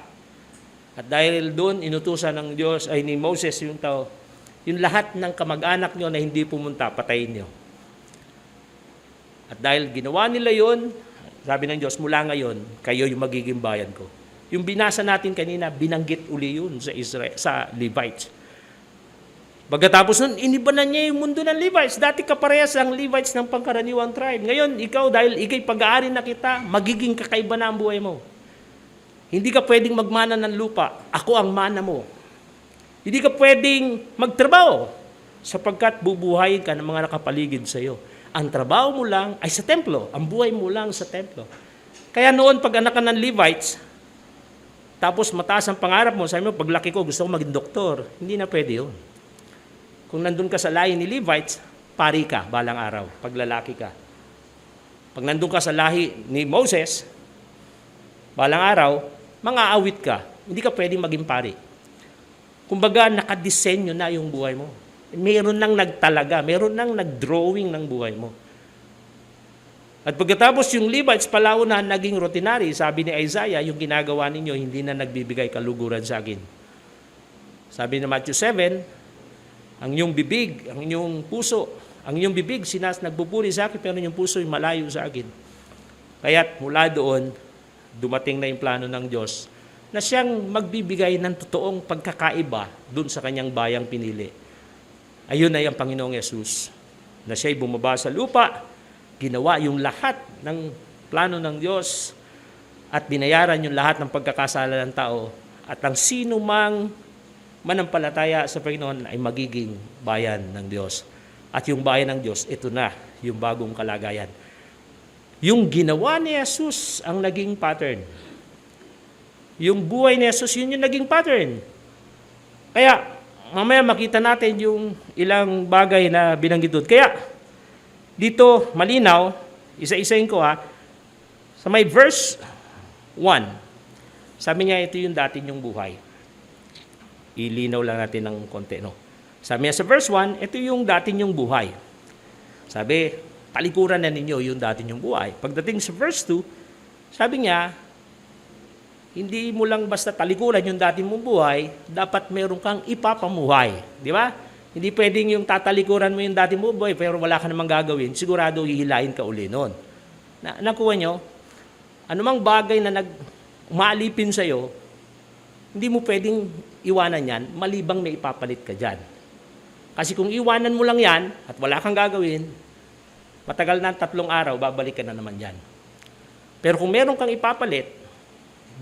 A: At dahil doon, inutusan ng Diyos, ay ni Moses yung tao, yung lahat ng kamag-anak nyo na hindi pumunta, patayin nyo. At dahil ginawa nila yon, sabi ng Diyos, mula ngayon, kayo yung magiging bayan ko. Yung binasa natin kanina, binanggit uli yun sa Israel, sa Levites. Pagkatapos nun, inibanan niya yung mundo ng Levites. Dati kaparehas ang Levites ng pangkaraniwang tribe. Ngayon, ikaw, dahil ikay pag-aari na kita, magiging kakaiba na ang buhay mo. Hindi ka pwedeng magmana ng lupa. Ako ang mana mo. Hindi ka pwedeng magtrabaho sapagkat bubuhayin ka ng mga nakapaligid sa iyo. Ang trabaho mo lang ay sa templo. Ang buhay mo lang sa templo. Kaya noon, pag anak ka ng Levites, tapos mataas ang pangarap mo, sabi mo, paglaki ko, gusto ko maging doktor. Hindi na pwede yun. Kung nandun ka sa lahi ni Levites, pari ka balang araw, pag lalaki ka. Pag nandun ka sa lahi ni Moses, balang araw, mang-aawit ka. Hindi ka pwedeng maging pari. Kumbaga, nakadesenyo na yung buhay mo. Meron nang nagtalaga, meron nang nagdrawing ng buhay mo. At pagkatapos yung Levites palaunan naging routinary, sabi ni Isaiah, yung ginagawa ninyo hindi na nagbibigay kaluguran sa akin. Sabi ni Matthew 7, ang inyong bibig, ang inyong puso, ang inyong bibig nagbuburi sa akin pero yung puso ay malayo sa akin. Kaya't mula doon, dumating na yung plano ng Diyos na siyang magbibigay ng totoong pagkakaiba doon sa kanyang bayang pinili. Ayun ay ang Panginoong Yesus na siya'y bumaba sa lupa, ginawa yung lahat ng plano ng Diyos at binayaran yung lahat ng pagkakasala ng tao at ang sino mang manampalataya sa Panginoon ay magiging bayan ng Diyos. At yung bayan ng Diyos, ito na yung bagong kalagayan. Yung ginawa ni Jesus ang naging pattern. Yung buhay ni Jesus, yun yung naging pattern. Kaya, mamaya makita natin yung ilang bagay na binanggit doon. Kaya, dito, malinaw, isa-isahin ko sa may verse 1, sabi niya, ito yung dati niyong buhay. Ilinaw lang natin ng konti, no? Sabi niya sa verse 1, ito yung dati niyong buhay. Sabi, talikuran na ninyo yung dati niyong buhay. Pagdating sa verse 2, sabi niya, hindi mo lang basta talikuran yung dati mong buhay, dapat meron kang ipapamuhay. Di ba? Hindi pwedeng yung tatalikuran mo yung dati mong buhay, pero wala ka namang gagawin, sigurado hihilain ka uli noon. Nakuha nyo? Anumang bagay na umaalipin sa'yo, hindi mo pwedeng iwanan yan, malibang may ipapalit ka dyan. Kasi kung iwanan mo lang yan, at wala kang gagawin, matagal na 3 araw, babalik ka na naman dyan. Pero kung meron kang ipapalit,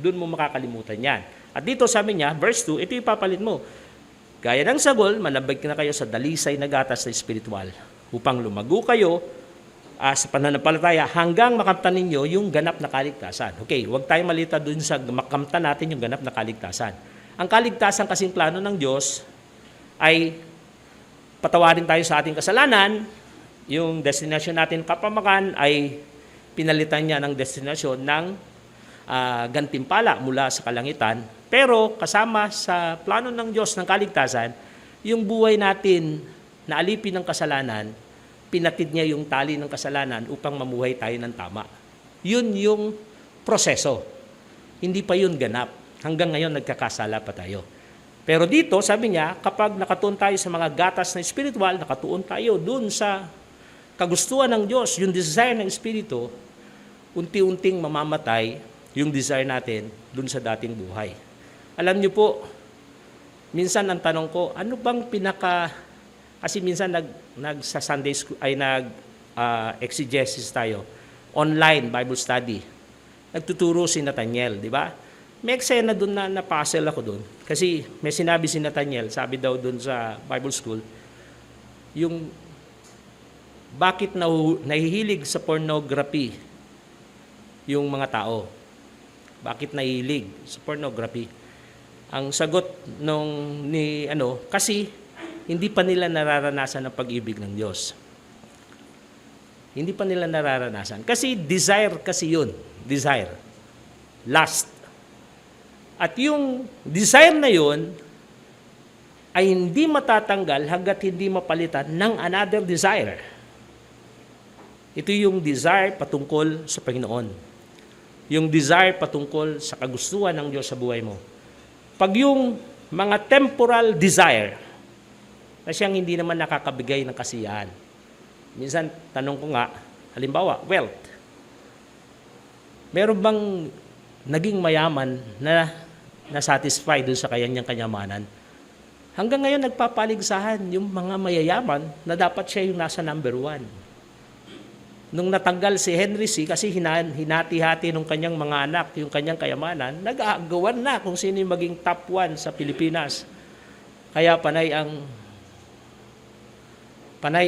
A: doon mo makakalimutan yan. At dito sabi niya, verse 2, ito ipapalit mo. Gaya ng sagol, malambig na kayo sa dalisay na gatas na espiritual upang lumago kayo sa pananampalataya hanggang makamtan ninyo yung ganap na kaligtasan. Okay, huwag tayong malita doon sa makamtan natin yung ganap na kaligtasan. Ang kaligtasan kasing plano ng Diyos ay patawarin tayo sa ating kasalanan, yung destination natin kapamakan ay pinalitan niya ng destinasyon ng gantimpala mula sa kalangitan. Pero kasama sa plano ng Diyos ng kaligtasan, yung buhay natin na alipin ng kasalanan, pinatid niya yung tali ng kasalanan upang mamuhay tayo ng tama. Yun yung proseso. Hindi pa yun ganap. Hanggang ngayon nagkakasala pa tayo. Pero dito, sabi niya, kapag nakatuon tayo sa mga gatas na espiritual, nakatuon tayo dun sa kagustuhan ng Diyos, yung desire ng Espiritu, unti-unting mamamatay yung desire natin dun sa dating buhay. Alam niyo po, minsan ang tanong ko, ano bang kasi minsan sa Sunday school, ay exegesis tayo, online Bible study. Nagtuturo si Nathaniel, di ba? May eksena doon na na-puzzle ako doon. Kasi may sinabi si Nathaniel, sabi daw doon sa Bible school, yung bakit nahihilig sa pornography yung mga tao. Bakit nahihilig sa pornography? Ang sagot kasi hindi pa nila nararanasan ang pag-ibig ng Diyos. Hindi pa nila nararanasan. Kasi desire kasi yun. Desire. Lust. At yung desire na yun ay hindi matatanggal hanggat hindi mapalitan ng another desire. Ito yung desire patungkol sa Panginoon. Yung desire patungkol sa kagustuhan ng Diyos sa buhay mo. Pag yung mga temporal desire na siyang hindi naman nakakabigay ng kasiyahan. Minsan, tanong ko nga, halimbawa, wealth. Meron bang naging mayaman na satisfied dun sa kanyang kanyamanan? Hanggang ngayon, nagpapaligsahan yung mga mayayaman na dapat siya yung nasa number 1. Nung natanggal si Henry C., kasi hinati-hati ng kanyang mga anak, yung kanyang kayamanan, nag-aagawan na kung sino yung maging top 1 sa Pilipinas. Kaya panay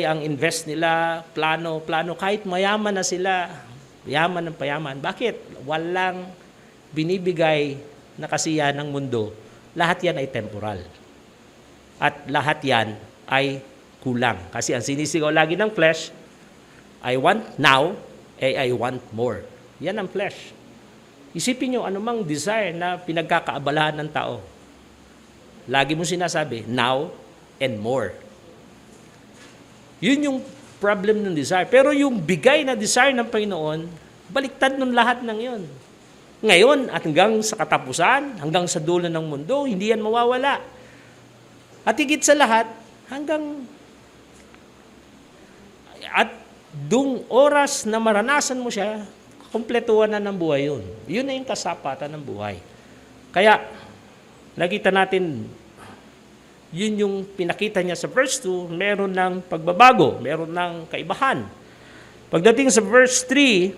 A: ang invest nila, plano, kahit mayaman na sila, yaman ng payaman. Bakit? Walang binibigay na kasiyahan ng mundo. Lahat yan ay temporal. At lahat yan ay kulang. Kasi ang sinisigaw lagi ng flesh, I want now, I want more. Yan ang flesh. Isipin nyo, anumang desire na pinagkakaabalahan ng tao. Lagi mo sinasabi, now and more. Yun yung problem ng desire. Pero yung bigay na desire ng Panginoon, baliktad ng lahat ng yon. Ngayon, at hanggang sa katapusan, hanggang sa dulo ng mundo, hindi yan mawawala. At higit sa lahat, at dung oras na maranasan mo siya, kumpletuhan na ng buhay yun. Yun na yung kasapatan ng buhay. Kaya, nakita natin, yun yung pinakita niya sa verse 2, meron ng pagbabago, meron ng kaibahan. Pagdating sa verse 3,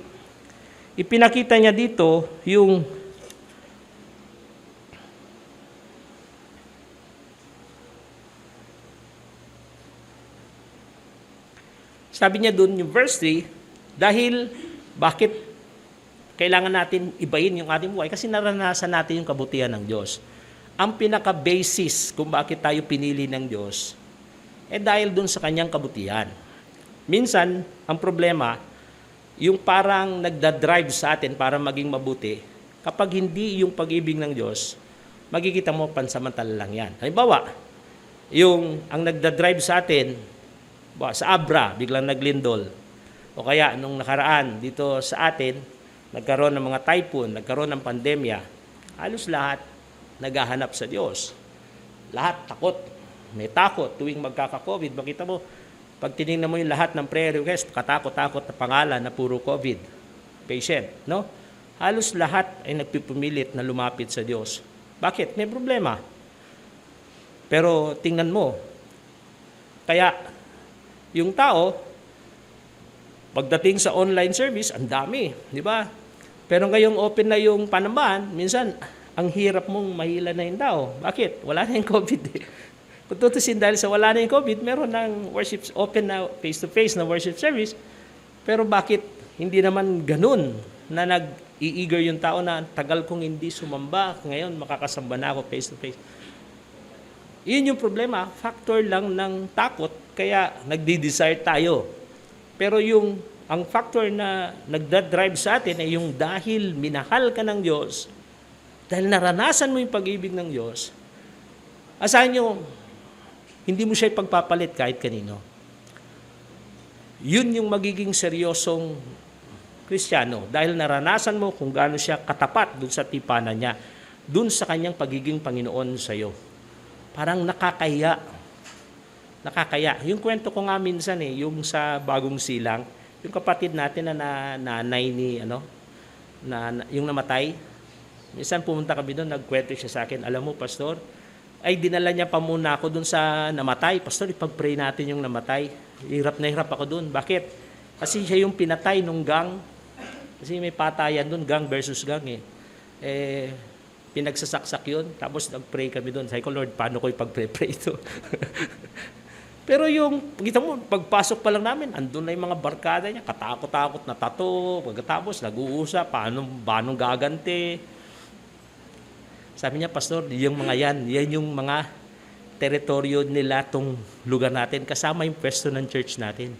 A: ipinakita niya dito yung sabi niya doon yung verse 3, dahil bakit kailangan natin ibayin yung ating buhay? Kasi naranasan natin yung kabutihan ng Diyos. Ang pinaka-basis kung bakit tayo pinili ng Diyos, dahil doon sa kanyang kabutihan. Minsan, ang problema, yung parang nagda-drive sa atin para maging mabuti, kapag hindi yung pag-ibig ng Diyos, magkikita mo pansamantala lang yan. Halimbawa, ang nagda-drive sa atin, sa Abra, biglang naglindol. O kaya, nung nakaraan, dito sa atin, nagkaroon ng mga typhoon, nagkaroon ng pandemya, halos lahat naghahanap sa Diyos. Lahat takot. May takot tuwing magkaka-COVID. Makita mo, pag tinignan mo yung lahat ng prayer request, katakot-takot na pangalan na puro COVID patient, no? Halos lahat ay nagpipumilit na lumapit sa Diyos. Bakit? May problema. Pero tingnan mo, kaya yung tao, pagdating sa online service, ang dami, di ba? Pero ngayong open na yung Panambahan, minsan, ang hirap mong mahila na yung tao. Bakit? Wala na yung COVID eh. Kung tutusin dahil sa wala na yung COVID, meron ng worship, open na face-to-face na worship service. Pero bakit hindi naman ganun na nag-i-eager yung tao na tagal kong hindi sumamba, ngayon makakasamba na ako face-to-face. Yun yung problema, factor lang ng takot, kaya nagdi-desire tayo. Pero ang factor na nagda-drive sa atin ay yung dahil minahal ka ng Diyos, dahil naranasan mo yung pag-ibig ng Diyos, asahan nyo, hindi mo siya ipagpapalit kahit kanino. Yun yung magiging seryosong Kristiyano, dahil naranasan mo kung gaano siya katapat dun sa tipanan niya, dun sa kanyang pagiging Panginoon sa iyo. Parang nakakaya. Yung kwento ko nga minsan yung sa Bagong Silang, yung kapatid natin na nanay ni, yung namatay. Minsan pumunta kami doon, nagkwento siya sa akin, alam mo, Pastor, ay dinala niya pa muna ako doon sa namatay. Pastor, ipag-pray natin yung namatay. Hirap na hirap ako doon. Bakit? Kasi siya yung pinatay nung gang. Kasi may patayan doon, gang versus gang pinagsasaksak yun. Tapos nag-pray kami doon. Sabi ko, Lord, paano ko ipag-pray ito? Pero kita mo, pagpasok pa lang namin, andun na yung mga barkada niya, katakot-takot na tato, pagkatapos nag-uusap, paano gaganti. Sabi niya, Pastor, yung mga yan yung mga teritoryo nila tong lugar natin, kasama yung pwesto ng church natin.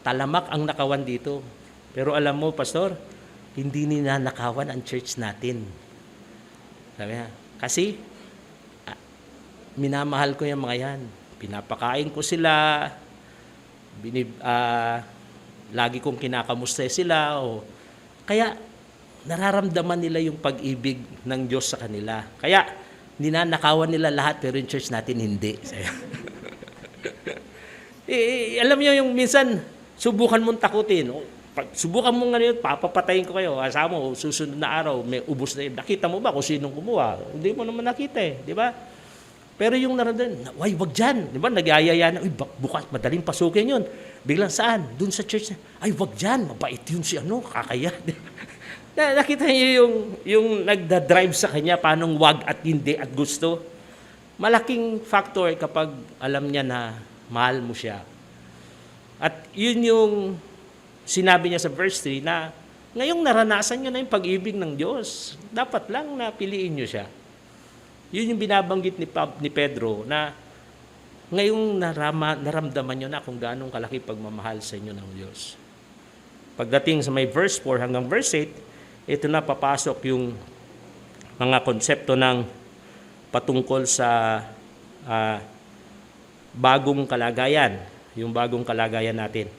A: Talamak ang nakawan dito. Pero alam mo, Pastor, hindi nila nakawan ang church natin. Sabi niya, kasi minamahal ko yung mga yan. Pinapakain ko sila, lagi kong kinakamusta sila. Kaya nararamdaman nila yung pag-ibig ng Diyos sa kanila. Kaya ninanakawan nila lahat pero yung church natin hindi. Alam niyo yung minsan, subukan mong takutin. Subukan mong papapatayin ko kayo. Asa mo, susunod na araw, may ubos na yun. Nakita mo ba kung sinong kumuha? Hindi mo naman nakita di ba? Pero yung naramdaman, wag dyan. Di ba? Nagyayaya na, bukas, madaling pasukin yun. Biglang saan? Doon sa church na, wag dyan, mabait yun si kakaya. Nakita niyo yung nagda-drive sa kanya, paano wag at hindi at gusto. Malaking factor kapag alam niya na mahal mo siya. At yun yung sinabi niya sa verse 3 na ngayong naranasan niyo na yung pag-ibig ng Diyos, dapat lang na piliin niyo siya. Yun yung binabanggit ni Pedro na ngayong naramdaman niyo na kung gaano kalaki pagmamahal sa inyo ng Diyos. Pagdating sa may verse 4 hanggang verse 8, ito na papasok yung mga konsepto ng patungkol sa bagong kalagayan, yung bagong kalagayan natin.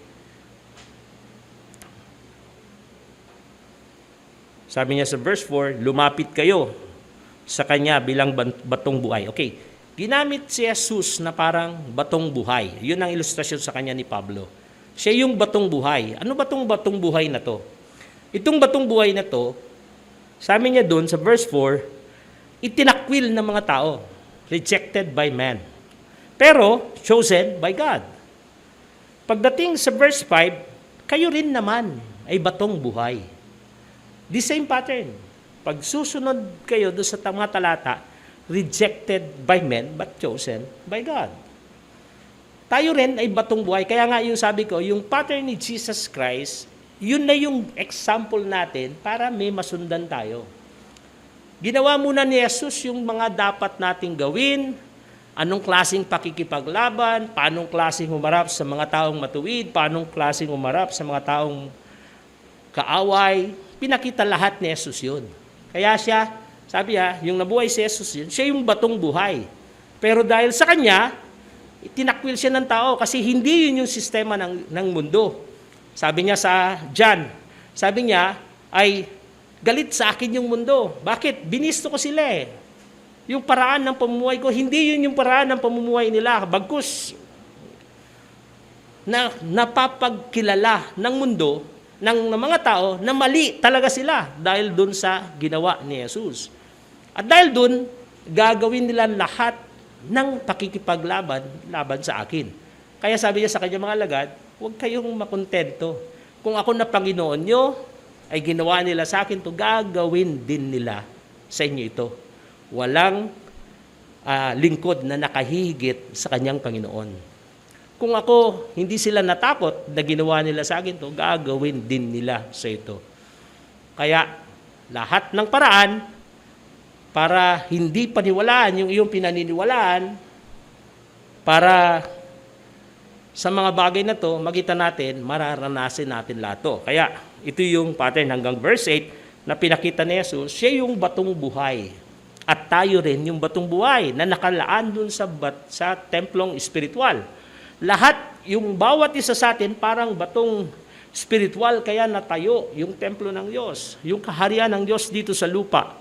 A: Sabi niya sa verse 4, lumapit kayo sa Kanya bilang batong buhay. Okay, ginamit si Jesus na parang batong buhay. Yun ang ilustrasyon sa Kanya ni Pablo. Siya yung batong buhay. Ano ba itong batong buhay na to? Itong batong buhay na to, sabi niya doon sa verse 4, itinakwil ng mga tao, rejected by man, pero chosen by God. Pagdating sa verse 5, kayo rin naman ay batong buhay. The same pattern. Pag susunod kayo doon sa mga talata, rejected by men but chosen by God. Tayo rin ay batong buhay. Kaya nga yung sabi ko, yung pattern ni Jesus Christ, yun na yung example natin para may masundan tayo. Ginawa muna ni Jesus yung mga dapat nating gawin, anong klaseng pakikipaglaban, paanong klaseng humarap sa mga taong matuwid, paanong klaseng humarap sa mga taong kaaway. Pinakita lahat ni Jesus yun. Kaya siya, sabi yung nabuhay si Jesus yun, siya yung batong buhay. Pero dahil sa Kanya, itinakwil siya ng tao kasi hindi yun yung sistema ng mundo. Sabi niya sa John, sabi niya, ay galit sa akin yung mundo. Bakit? Binisto ko sila eh. Yung paraan ng pamumuhay ko, hindi yun yung paraan ng pamumuhay nila. Bagkus, napapagkilala ng mundo, ng mga tao, na mali talaga sila dahil dun sa ginawa ni Jesus. At dahil dun, gagawin nila lahat ng pakikipaglaban sa akin. Kaya sabi niya sa kanya mga alagad, huwag kayong makontento. Kung ako na Panginoon nyo, ay ginawa nila sa akin to, gagawin din nila sa inyo ito. Walang lingkod na nakahigit sa kanyang Panginoon. Kung ako, hindi sila natakot na ginawa nila sa akin to, gagawin din nila sa ito. Kaya, lahat ng paraan para hindi paniwalaan yung iyong pinaniniwalaan, para sa mga bagay na to, makita natin, mararanasin natin lahat to. Kaya, ito yung pattern hanggang verse 8 na pinakita ni Jesus, siya yung batong buhay. At tayo rin yung batong buhay na nakalaan dun sa templong espiritual. Lahat, yung bawat isa sa atin, parang batong spiritual, kaya natayo yung templo ng Diyos, yung kaharian ng Diyos dito sa lupa.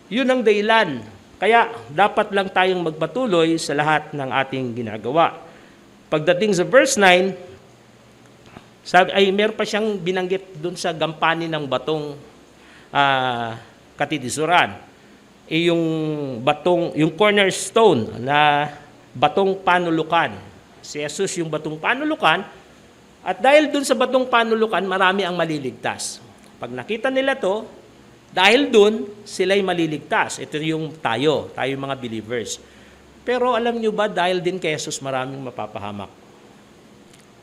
A: Yun ang dahilan. Kaya dapat lang tayong magpatuloy sa lahat ng ating ginagawa. Pagdating sa verse 9, meron pa siyang binanggit dun sa gampanin ng batong katitisuran. Yung cornerstone na batong panulukan. Si Jesus yung batong panulukan, at dahil dun sa batong panulukan, marami ang maliligtas. Pag nakita nila to, dahil dun, sila'y maliligtas. Ito yung tayo mga believers. Pero alam nyo ba, dahil din kay Jesus, maraming mapapahamak.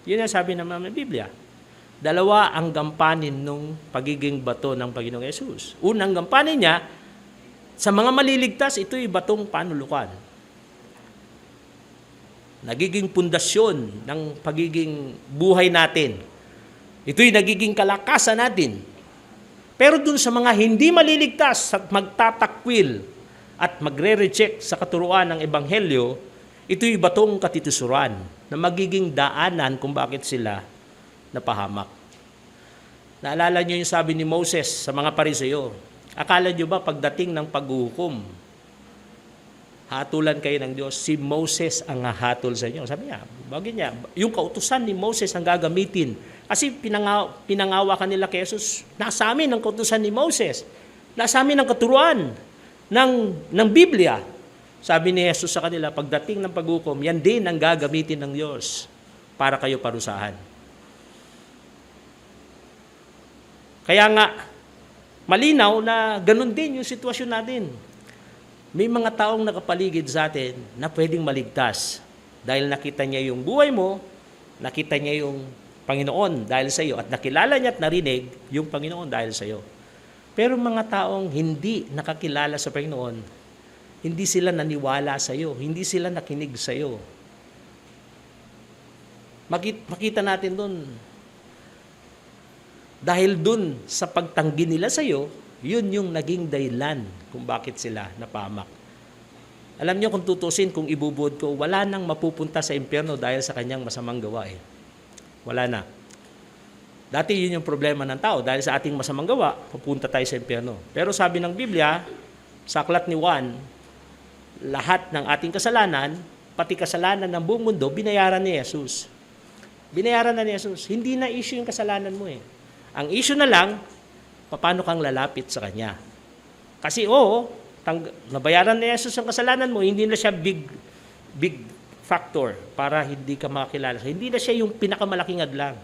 A: Yun ang sabi ng mga Biblia. Dalawa ang gampanin nung pagiging bato ng Panginoong Jesus. Unang gampanin niya, sa mga maliligtas, ito'y batong panulukan. Nagiging pundasyon ng pagiging buhay natin. Ito'y nagiging kalakasan natin. Pero dun sa mga hindi maliligtas at magtatakwil at magre-reject sa katuruan ng Ebanghelyo, ito'y batong katitusuran na magiging daanan kung bakit sila napahamak. Naalala niyo yung sabi ni Moses sa mga Pariseo, akala niyo ba pagdating ng paghuhukom, hatulan kayo ng Diyos, si Moses ang hahatol sa inyo. Sabi niya, bagay niya, yung kautusan ni Moses ang gagamitin. Kasi pinangawa ka nila kay Jesus, nasa amin ang kautusan ni Moses. Nasa amin ang katuruan ng Biblia. Sabi ni Jesus sa kanila, pagdating ng paghukom, yan din ang gagamitin ng Diyos para kayo parusahan. Kaya nga, malinaw na ganun din yung sitwasyon natin. May mga taong nakapaligid sa atin na pwedeng maligtas dahil nakita niya yung buhay mo, nakita niya yung Panginoon dahil sa iyo, at nakilala niya at narinig yung Panginoon dahil sa iyo. Pero mga taong hindi nakakilala sa Panginoon, hindi sila naniwala sa iyo, hindi sila nakinig sa iyo. Makita natin doon. Dahil doon sa pagtanggi nila sa iyo, yun yung naging dahilan kung bakit sila napahamak. Alam niyo kung tutusin, kung ibubuod ko, wala nang mapupunta sa impyerno dahil sa kanyang masamang gawa. Wala na. Dati yun yung problema ng tao. Dahil sa ating masamang gawa, pupunta tayo sa impyerno. Pero sabi ng Biblia, sa aklat ni Juan, lahat ng ating kasalanan, pati kasalanan ng buong mundo, binayaran ni Jesus. Binayaran na ni Jesus. Hindi na issue yung kasalanan mo eh. Ang issue na lang, paano kang lalapit sa Kanya. Kasi nabayaran ni Jesus ang kasalanan mo, hindi na siya big factor para hindi ka makilala. Hindi na siya yung pinakamalaking hadlang.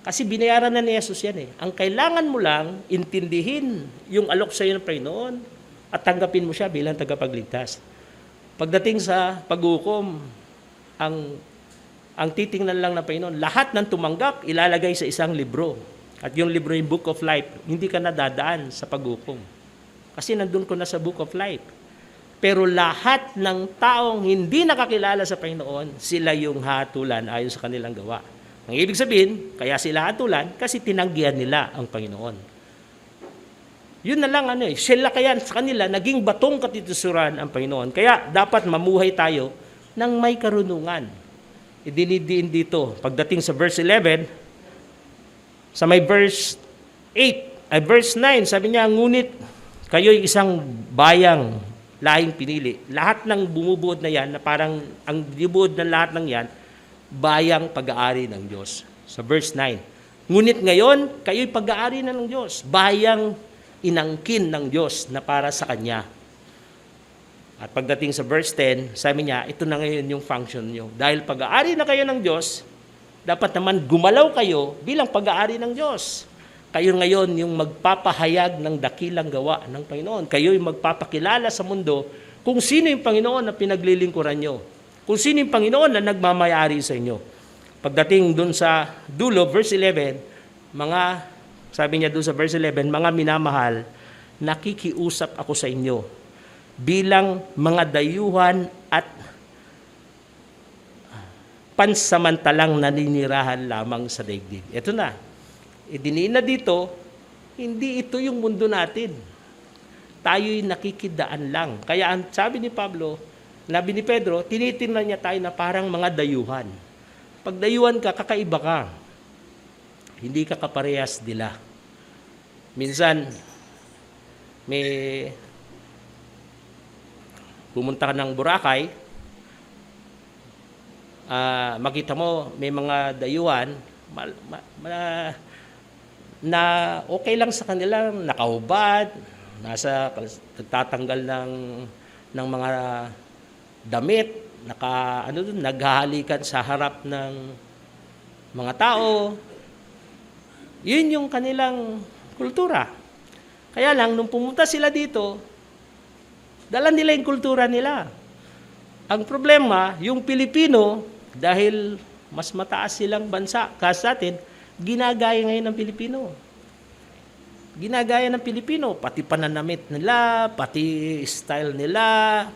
A: Kasi binayaran na ni Jesus yan eh. Ang kailangan mo lang, intindihin yung alok sa iyo ng Panginoon at tanggapin mo siya bilang tagapagligtas. Pagdating sa paghukom, ang titingnan lang ng Panginoon, lahat ng tumanggap, ilalagay sa isang libro. At yung libro yung Book of Life, hindi ka nadadaan sa paghukom. Kasi nandun ko na sa Book of Life. Pero lahat ng taong hindi nakakilala sa Panginoon, sila yung hatulan ayon sa kanilang gawa. Ang ibig sabihin, kaya sila hatulan, kasi tinanggihan nila ang Panginoon. Yun na lang sila kaya sa kanila, naging batong katitusuran ang Panginoon. Kaya dapat mamuhay tayo ng may karunungan. Idinidiin dito, pagdating sa verse 11, sa may verse 9, sabi niya, ngunit kayo'y isang bayang lahing pinili. Lahat ng bumubuod na yan, na parang ang bumubuod ng lahat ng yan, bayang pag-aari ng Diyos. Sa verse 9. Ngunit ngayon, kayo'y pag-aari na ng Diyos. Bayang inangkin ng Diyos na para sa Kanya. At pagdating sa verse 10, sabi niya, ito na ngayon yung function nyo. Dahil pag-aari na kayo ng Diyos, dapat naman gumalaw kayo bilang pag-aari ng Diyos. Kayo ngayon yung magpapahayag ng dakilang gawa ng Panginoon. Kayo'y magpapakilala sa mundo kung sino yung Panginoon na pinaglilingkuran nyo. Kung sino yung Panginoon na nagmamayari sa inyo. Pagdating dun sa dulo, verse 11, sabi niya dun sa verse 11, mga minamahal, nakikiusap ako sa inyo bilang mga dayuhan at pansamantalang naninirahan lamang sa daigdig. Ito na. Idiniin na dito, hindi ito yung mundo natin. Tayo'y nakikidaan lang. Kaya ang sabi ni Pedro, tinitingnan niya tayo na parang mga dayuhan. Pag dayuhan ka, kakaiba ka. Hindi ka kaparehas nila. Minsan, pumunta ka ng Boracay, makita mo may mga dayuhan na okay lang sa kanila, nakahubad, nagtatanggal ng mga damit, naghahalikan sa harap ng mga tao. Yun yung kanilang kultura. Kaya lang, nung pumunta sila dito, dala nila yung kultura nila. Ang problema, yung Pilipino, dahil mas mataas silang bansa kasi atin, ginagaya ngayon ng Pilipino. Ginagaya ng Pilipino, pati pananamit nila, pati style nila,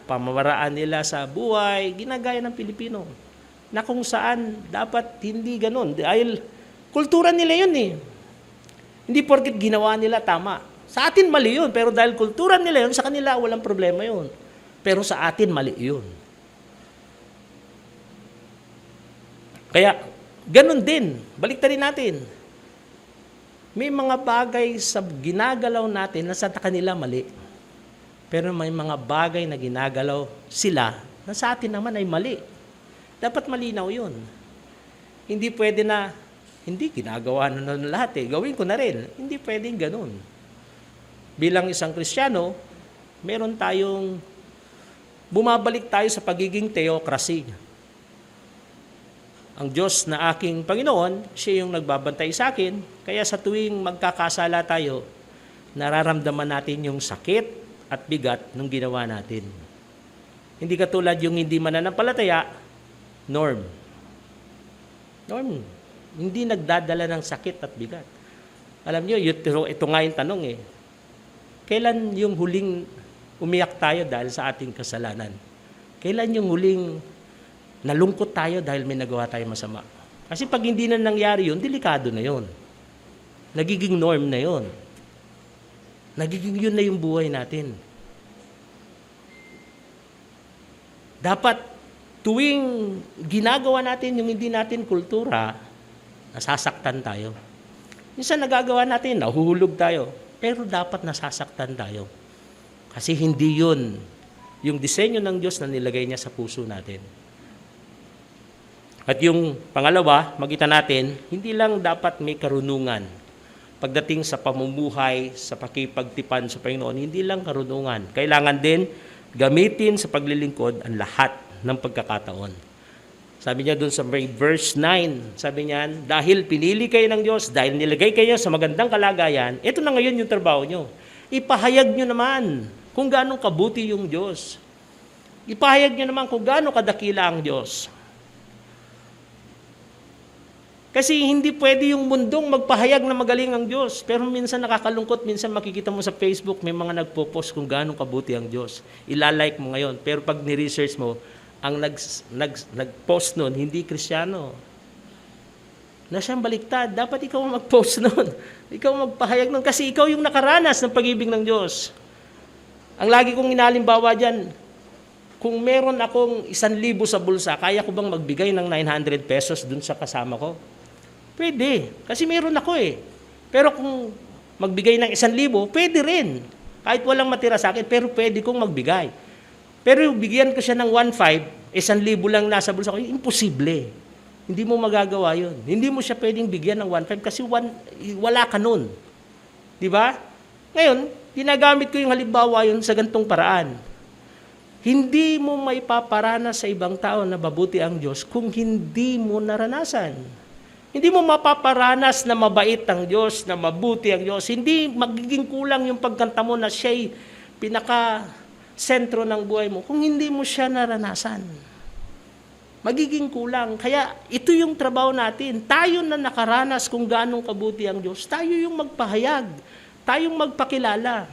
A: pamamaraan nila sa buhay, ginagaya ng Pilipino. Na kung saan dapat hindi ganun. Dahil kultura nila yun eh. Hindi porket ginawa nila tama. Sa atin mali yun, pero dahil kultura nila yun, sa kanila walang problema yun. Pero sa atin mali yun. Kaya, ganun din. Baliktarin natin. May mga bagay sa ginagalaw natin na sa kanila mali. Pero may mga bagay na ginagalaw sila na sa atin naman ay mali. Dapat malinaw yun. Hindi pwede na, hindi, ginagawa na lahat eh. Gawin ko na rin. Hindi pwedeng ganun. Bilang isang Kristiyano, meron tayong, bumabalik tayo sa pagiging theocracy. Ang Diyos na aking Panginoon, siya yung nagbabantay sa akin. Kaya sa tuwing magkakasala tayo, nararamdaman natin yung sakit at bigat ng ginawa natin. Hindi katulad yung hindi mananampalataya, norm. Hindi nagdadala ng sakit at bigat. Alam niyo, ito nga yung tanong eh. Kailan yung huling umiyak tayo dahil sa ating kasalanan? Kailan yung huling nalungkot tayo dahil may nagawa tayong masama? Kasi pag hindi na nangyari yun, delikado na yun. Nagiging norm na yun. Nagiging yun na yung buhay natin. Dapat tuwing ginagawa natin yung hindi natin kultura, nasasaktan tayo. Minsan nagagawa natin, nahuhulog tayo. Pero dapat nasasaktan tayo. Kasi hindi yun yung disenyo ng Diyos na nilagay niya sa puso natin. At yung pangalawa, makita natin, hindi lang dapat may karunungan. Pagdating sa pamumuhay, sa pakipagtipan sa Panginoon, hindi lang karunungan. Kailangan din gamitin sa paglilingkod ang lahat ng pagkakataon. Sabi niya doon sa verse 9, sabi niya, dahil pinili kayo ng Diyos, dahil nilagay kayo sa magandang kalagayan, ito na ngayon yung trabaho nyo. Ipahayag nyo naman kung gaano kabuti yung Diyos. Ipahayag nyo naman kung gaano kadakila ang Diyos. Kasi hindi pwede yung mundong magpahayag na magaling ang Diyos. Pero minsan nakakalungkot, minsan makikita mo sa Facebook, may mga nagpo-post kung gaano kabuti ang Diyos. Ilalike mo ngayon. Pero pag ni-research mo, ang nag-post nun, hindi Kristiyano. Na siyang baliktad. Dapat ikaw ang mag-post nun. Ikaw magpahayag nun. Kasi ikaw yung nakaranas ng pag-ibig ng Diyos. Ang lagi kong inalimbawa dyan, kung meron akong 1,000 sa bulsa, kaya ko bang magbigay ng 900 pesos dun sa kasama ko? Pwede. Kasi meron ako eh. Pero kung magbigay ng 1,000, pwede rin. Kahit walang matira sa akin, pero pwede kong magbigay. Pero bigyan ko siya ng 1,500, 1,000 lang nasa bulsa ko, imposible. Hindi mo magagawa yun. Hindi mo siya pwedeng bigyan ng 1,500 kasi wala ka nun. Di ba? Ngayon, ginagamit ko yung halimbawa yun sa gantong paraan. Hindi mo maipaparanas sa ibang tao na mabuti ang Diyos kung hindi mo naranasan. Hindi mo mapaparanas na mabait ang Diyos, na mabuti ang Diyos. Hindi magiging kulang yung pagkanta mo na siya'y pinaka-sentro ng buhay mo kung hindi mo siya naranasan. Magiging kulang. Kaya ito yung trabaho natin. Tayo na nakaranas kung gaano kabuti ang Diyos. Tayo yung magpahayag. Tayong magpakilala.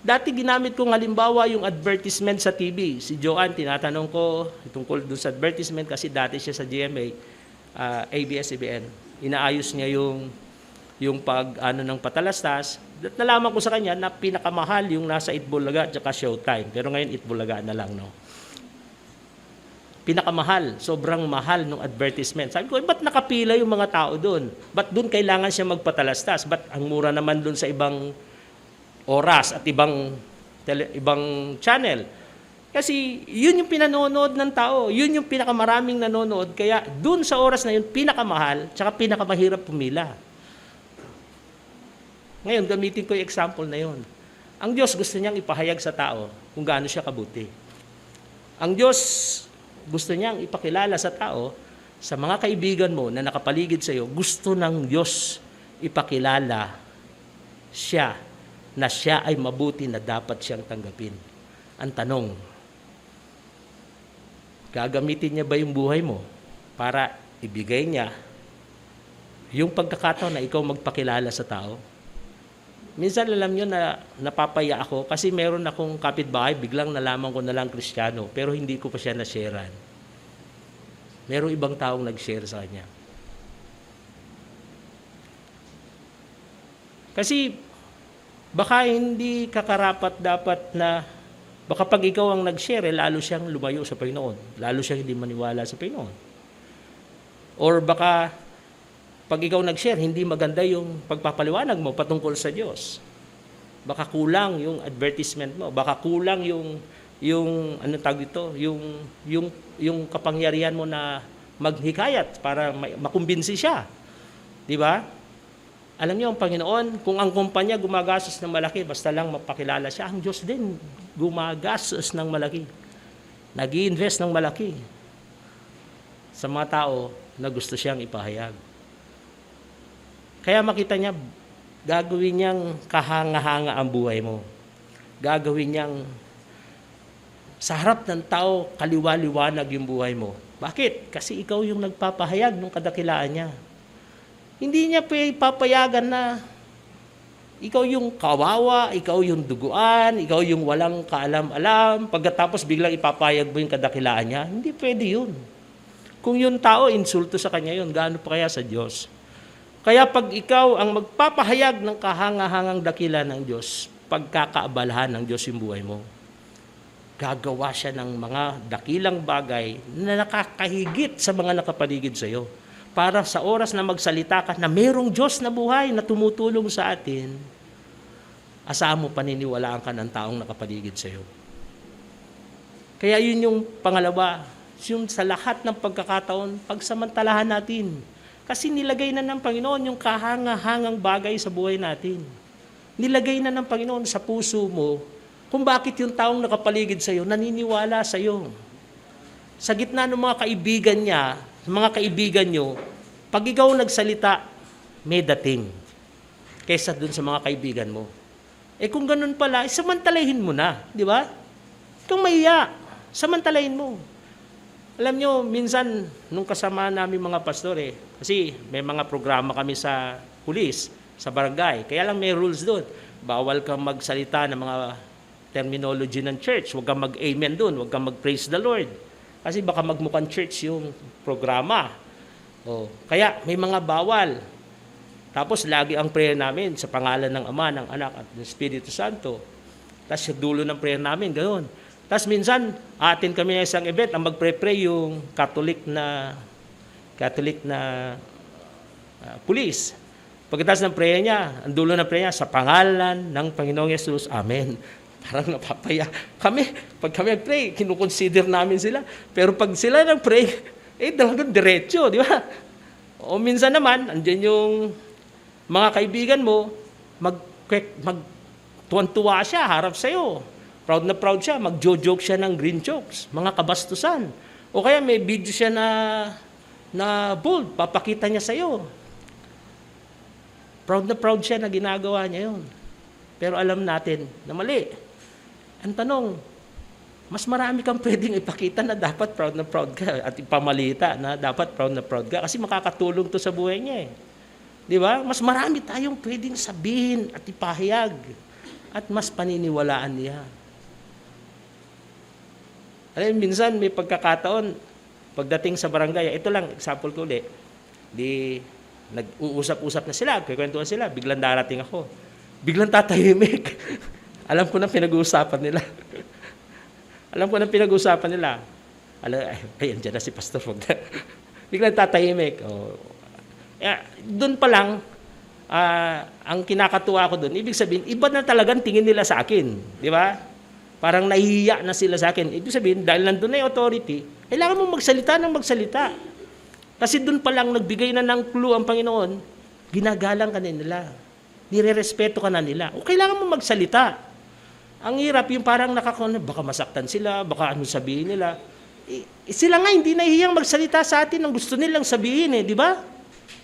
A: Dati ginamit kong halimbawa yung advertisement sa TV. Si Joanne, tinatanong ko tungkol doon sa advertisement kasi dati siya sa GMA, ABS-CBN. Inaayos niya yung ng patalastas. At nalaman ko sa kanya na pinakamahal yung nasa Itbulaga at saka Showtime. Pero ngayon Itbulaga na lang, no? Pinakamahal, sobrang mahal ng advertisement. Sabi ko, ba't nakapila yung mga tao doon? Ba't doon kailangan siya magpatalastas? Ba't ang mura naman doon sa ibang oras at ibang channel? Kasi yun yung pinanonood ng tao. Yun yung pinakamaraming nanonood. Kaya doon sa oras na yun, pinakamahal, tsaka pinakamahirap pumila. Ngayon, gamitin ko yung example na yun. Ang Diyos gusto niyang ipahayag sa tao kung gaano siya kabuti. Ang Diyos gusto niyang ipakilala sa tao, sa mga kaibigan mo na nakapaligid sa iyo, gusto ng Diyos ipakilala siya na siya ay mabuti na dapat siyang tanggapin. Ang tanong, gagamitin niya ba yung buhay mo para ibigay niya yung pagkakataon na ikaw magpakilala sa tao? Minsan alam nyo na napapaya ako kasi meron akong kapitbahay, biglang nalaman ko na lang Kristiyano, pero hindi ko pa siya na-sharean. Merong ibang taong nag-share sa kanya. Kasi baka hindi kakarapat dapat na, baka pag ikaw ang nag-share, lalo siyang lumayo sa Panginoon. Lalo siyang hindi maniwala sa Panginoon. Or baka pag ikaw nag-share, hindi maganda yung pagpapaliwanag mo patungkol sa Diyos. Baka kulang yung advertisement mo. Baka kulang yung kapangyarihan mo na maghikayat para makumbinsi siya. Di ba? Alam niyo, ang Panginoon, kung ang kumpanya gumagastos ng malaki, basta lang mapakilala siya, ang Diyos din gumagastos ng malaki. Nag-i-invest ng malaki sa mga tao na gusto siyang ipahayag. Kaya makita niya, gagawin niyang kahanga-hanga ang buhay mo. Gagawin niyang sa harap ng tao, kaliwa-liwanag yung buhay mo. Bakit? Kasi ikaw yung nagpapahayag ng kadakilaan niya. Hindi niya papayagan na ikaw yung kawawa, ikaw yung duguan, ikaw yung walang kaalam-alam, pagkatapos biglang ipapayag mo yung kadakilaan niya. Hindi pwede yun. Kung yung tao, insulto sa kanya yun, gaano pa kaya sa Diyos? Kaya pag ikaw ang magpapahayag ng kahanga-hangang dakila ng Diyos, pagkakaabalahan ng Diyos yung buhay mo, gagawa siya ng mga dakilang bagay na nakakahigit sa mga nakapaligid sa iyo. para sa oras na magsalita ka na mayroong Diyos na buhay na tumutulong sa atin, asahan mo paniniwalaan ka ng taong nakapaligid sa iyo. Kaya yun yung pangalawa, yung sa lahat ng pagkakataon, pagsamantalahan natin. Kasi nilagay na ng Panginoon yung kahanga-hangang bagay sa buhay natin. Nilagay na ng Panginoon sa puso mo kung bakit yung taong nakapaligid sa iyo, naniniwala sa iyo. Sa gitna ng mga kaibigan niya, mga kaibigan nyo, pag ikaw nagsalita, may dating kaysa dun sa mga kaibigan mo. Kung ganun pala, samantalahin mo na, di ba? Kung mahiya, samantalahin mo. Alam nyo, minsan, nung kasama namin mga pastor kasi may mga programa kami sa pulis, sa barangay, kaya lang may rules doon. Bawal kang magsalita ng mga terminology ng church, huwag kang mag-amen doon, huwag kang mag-praise the Lord. Kasi baka magmukhang church yung programa. Kaya may mga bawal. Tapos lagi ang prayer namin sa pangalan ng Ama, ng Anak at ng Espiritu Santo. Tapos sa dulo ng prayer namin, ganoon. Tapos minsan, atin kami na isang event, ang magpre-pray yung Catholic na police. Pagkatapos ng prayer niya, ang dulo ng prayer niya, sa pangalan ng Panginoong Yesus, Amen. Parang napapaya. Pag kami nag-pray, kinukonsider namin sila. Pero pag sila nag-pray, talagang diretso, di ba? O minsan naman, andyan yung mga kaibigan mo, tuwan-tuwa siya, harap sa'yo. Proud na proud siya, mag-joke siya ng green jokes, mga kabastusan. O kaya may video siya na bold, papakita niya sa'yo. Proud na proud siya na ginagawa niya yun. Pero alam natin na mali. Ang tanong, mas marami kang pwedeng ipakita na dapat proud na proud ka at ipamalita na dapat proud na proud ka kasi makakatulong to sa buhay niya Di ba? Mas marami tayong pwedeng sabihin at ipahayag at mas paniniwalaan niya. Alam, minsan may pagkakataon, pagdating sa barangay, ito lang, example ko ulit, nag-uusap-usap na sila, kikwentuhan sila, biglang darating ako. Biglang tatahimik. Alam ko na pinag-uusapan nila. Andiyan na si Pastor. Biglang tatahimik. Doon pa lang, ang kinakatuwa ko doon, ibig sabihin, iba na talagang tingin nila sa akin. Di ba? Parang nahihiya na sila sa akin. Ibig sabihin, dahil nandun na yung authority, kailangan mong magsalita. Kasi doon pa lang nagbigay na ng clue ang Panginoon, ginagalang ka na nila. Nire-respeto ka na nila. O kailangan mo magsalita. Ang hirap yung parang baka masaktan sila, baka ano sabihin nila. Sila nga hindi nahihiyang magsalita sa atin ang gusto nilang sabihin di ba?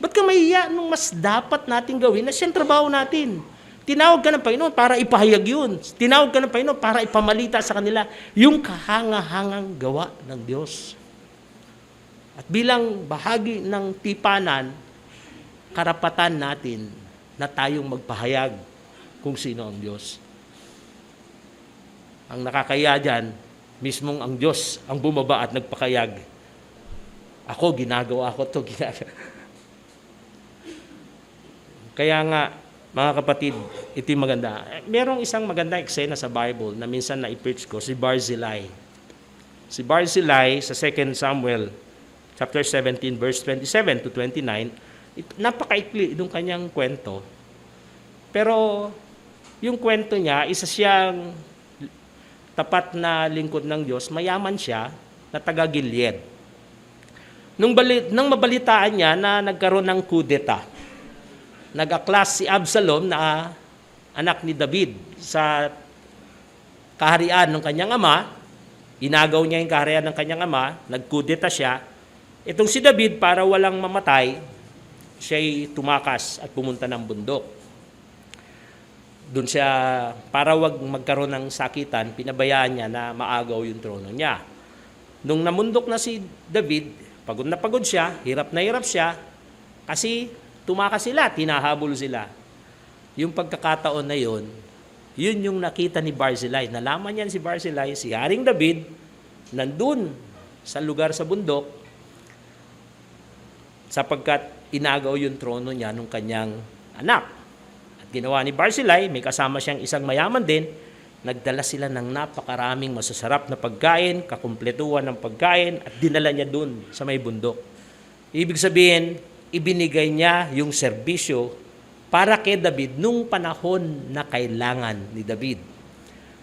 A: Ba't ka mahihiya nung mas dapat natin gawin na siyang trabaho natin? Tinawag ka ng Panginoon para ipahayag yun. Tinawag ka ng Panginoon para ipamalita sa kanila yung kahanga-hangang gawa ng Diyos. At bilang bahagi ng tipanan, karapatan natin na tayong magpahayag kung sino ang Diyos. Ang nakakaya dyan, mismong ang Diyos ang bumaba at nagpakayag. Ako, ginagawa ko to. Kaya nga, mga kapatid, ito yung maganda. Merong isang maganda eksena sa Bible na minsan na-preach ko, si Barzillai. Si Barzillai sa 2 Samuel chapter 17, verse 27 to 29, napakaikli itong kanyang kwento. Pero yung kwento niya, isa siyang tapat na lingkod ng Diyos, mayaman siya na taga-Gilead. Nang mabalitaan niya na nagkaroon ng kudeta, nag-aklas si Absalom na anak ni David sa kaharian ng kanyang ama, inagaw niya yung kaharian ng kanyang ama, nagkudeta siya. Itong si David, para walang mamatay, siya'y tumakas at pumunta ng bundok. Doon siya, para wag magkaroon ng sakitan, pinabayaan niya na maagaw yung trono niya. Nung namundok na si David, pagod na pagod siya, hirap na hirap siya, kasi tumakas sila, tinahabol sila. Yung pagkakataon na yun yung nakita ni Barzillai. Nalaman niyan si Barzillai, si Haring David, nandun sa lugar sa bundok, sapagkat inagaw yung trono niya nung kanyang anak. Ginawa ni Barzillai, may kasama siyang isang mayaman din, nagdala sila ng napakaraming masasarap na pagkain, kakumpletuhan ng pagkain, at dinala niya dun sa may bundok. Ibig sabihin, ibinigay niya yung serbisyo para kay David nung panahon na kailangan ni David.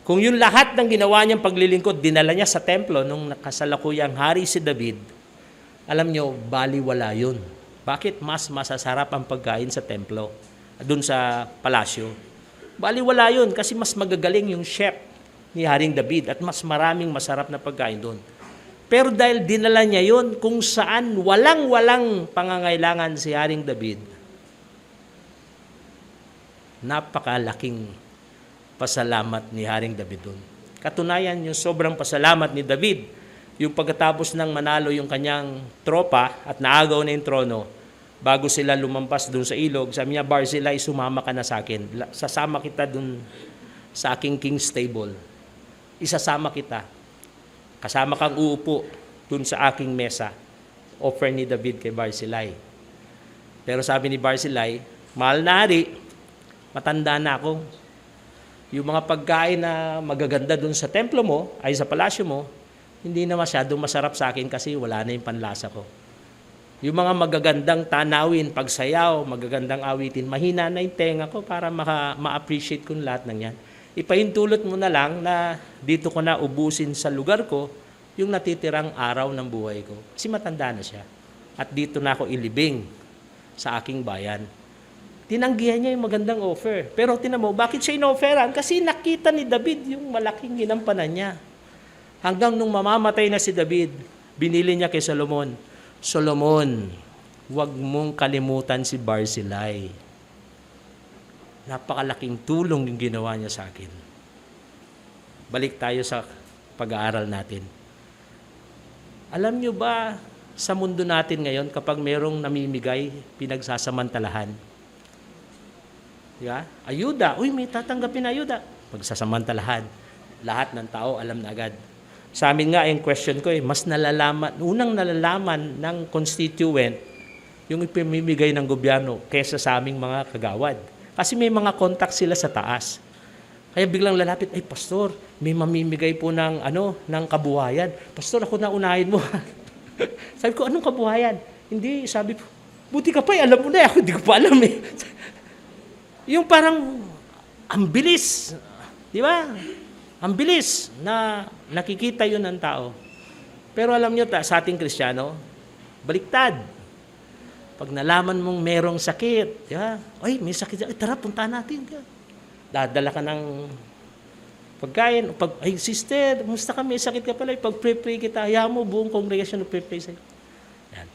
A: Kung yung lahat ng ginawa niyang paglilingkod, dinala niya sa templo nung nakasalukuyang hari si David, alam niyo, baliwala yun. Bakit mas masasarap ang pagkain sa templo, dun sa palasyo? Baliwala yun kasi mas magagaling yung chef ni Haring David at mas maraming masarap na pagkain doon. Pero dahil dinala niya yun kung saan walang pangangailangan si Haring David, napakalaking pasalamat ni Haring David doon. Katunayan yung sobrang pasalamat ni David, yung pagkatapos ng manalo yung kanyang tropa at naagaw na yung trono, bago sila lumampas doon sa ilog, sabi niya, Barzillai, sumama ka na sa akin. Sasama kita doon sa aking king's table. Isasama kita. Kasama kang uupo doon sa aking mesa. Offer ni David kay Barzillai. Pero sabi ni Barzillai, mahal na hari, matanda na ako. Yung mga pagkain na magaganda doon sa templo mo, ay sa palasyo mo, hindi na masyadong masarap sa akin kasi wala na yung panlasa ko. Yung mga magagandang tanawin, pagsayaw, magagandang awitin, mahina na yung tenga ko para ma-appreciate ko lahat ng yan. Ipahintulot mo na lang na dito ko na ubusin sa lugar ko yung natitirang araw ng buhay ko. Kasi matanda na siya. At dito na ako ilibing sa aking bayan. Tinanggihan niya yung magandang offer. Pero tinan mo, bakit siya inofferan? Kasi nakita ni David yung malaking ginampanan niya. Hanggang nung mamamatay na si David, binili niya kay Solomon, Solomon, huwag mong kalimutan si Barzillai. Napakalaking tulong yung ginawa niya sa akin. Balik tayo sa pag-aaral natin. Alam niyo ba, sa mundo natin ngayon, kapag merong namimigay, pinagsasamantalahan. Diba? Ayuda. Uy, may tatanggapin na ayuda. Pagsasamantalahan. Lahat ng tao alam na agad. Sa amin nga, yung question ko, mas unang nalalaman ng constituent yung ipamimigay ng gobyerno kaysa sa aming mga kagawad. Kasi may mga contact sila sa taas. Kaya biglang lalapit, ay pastor, may mamimigay po ng kabuhayan. Pastor, ako na unahin mo. Sabi ko, anong kabuhayan? Hindi, sabi ko, buti ka pa, alam mo na, ako hindi ko pa alam eh. Yung parang, ang bilis, di ba? Ang bilis na nakikita yun ng tao. Pero alam nyo, sa ating Kristiyano, baliktad. Pag nalaman mong merong sakit, ay, may sakit, ay, tara, punta natin. Dadala ka ng pagkain. Ay, sister, musta ka, may sakit ka pala. Pag-pray kita, hayaan mo, buong congregation pray sa'yo. Yan.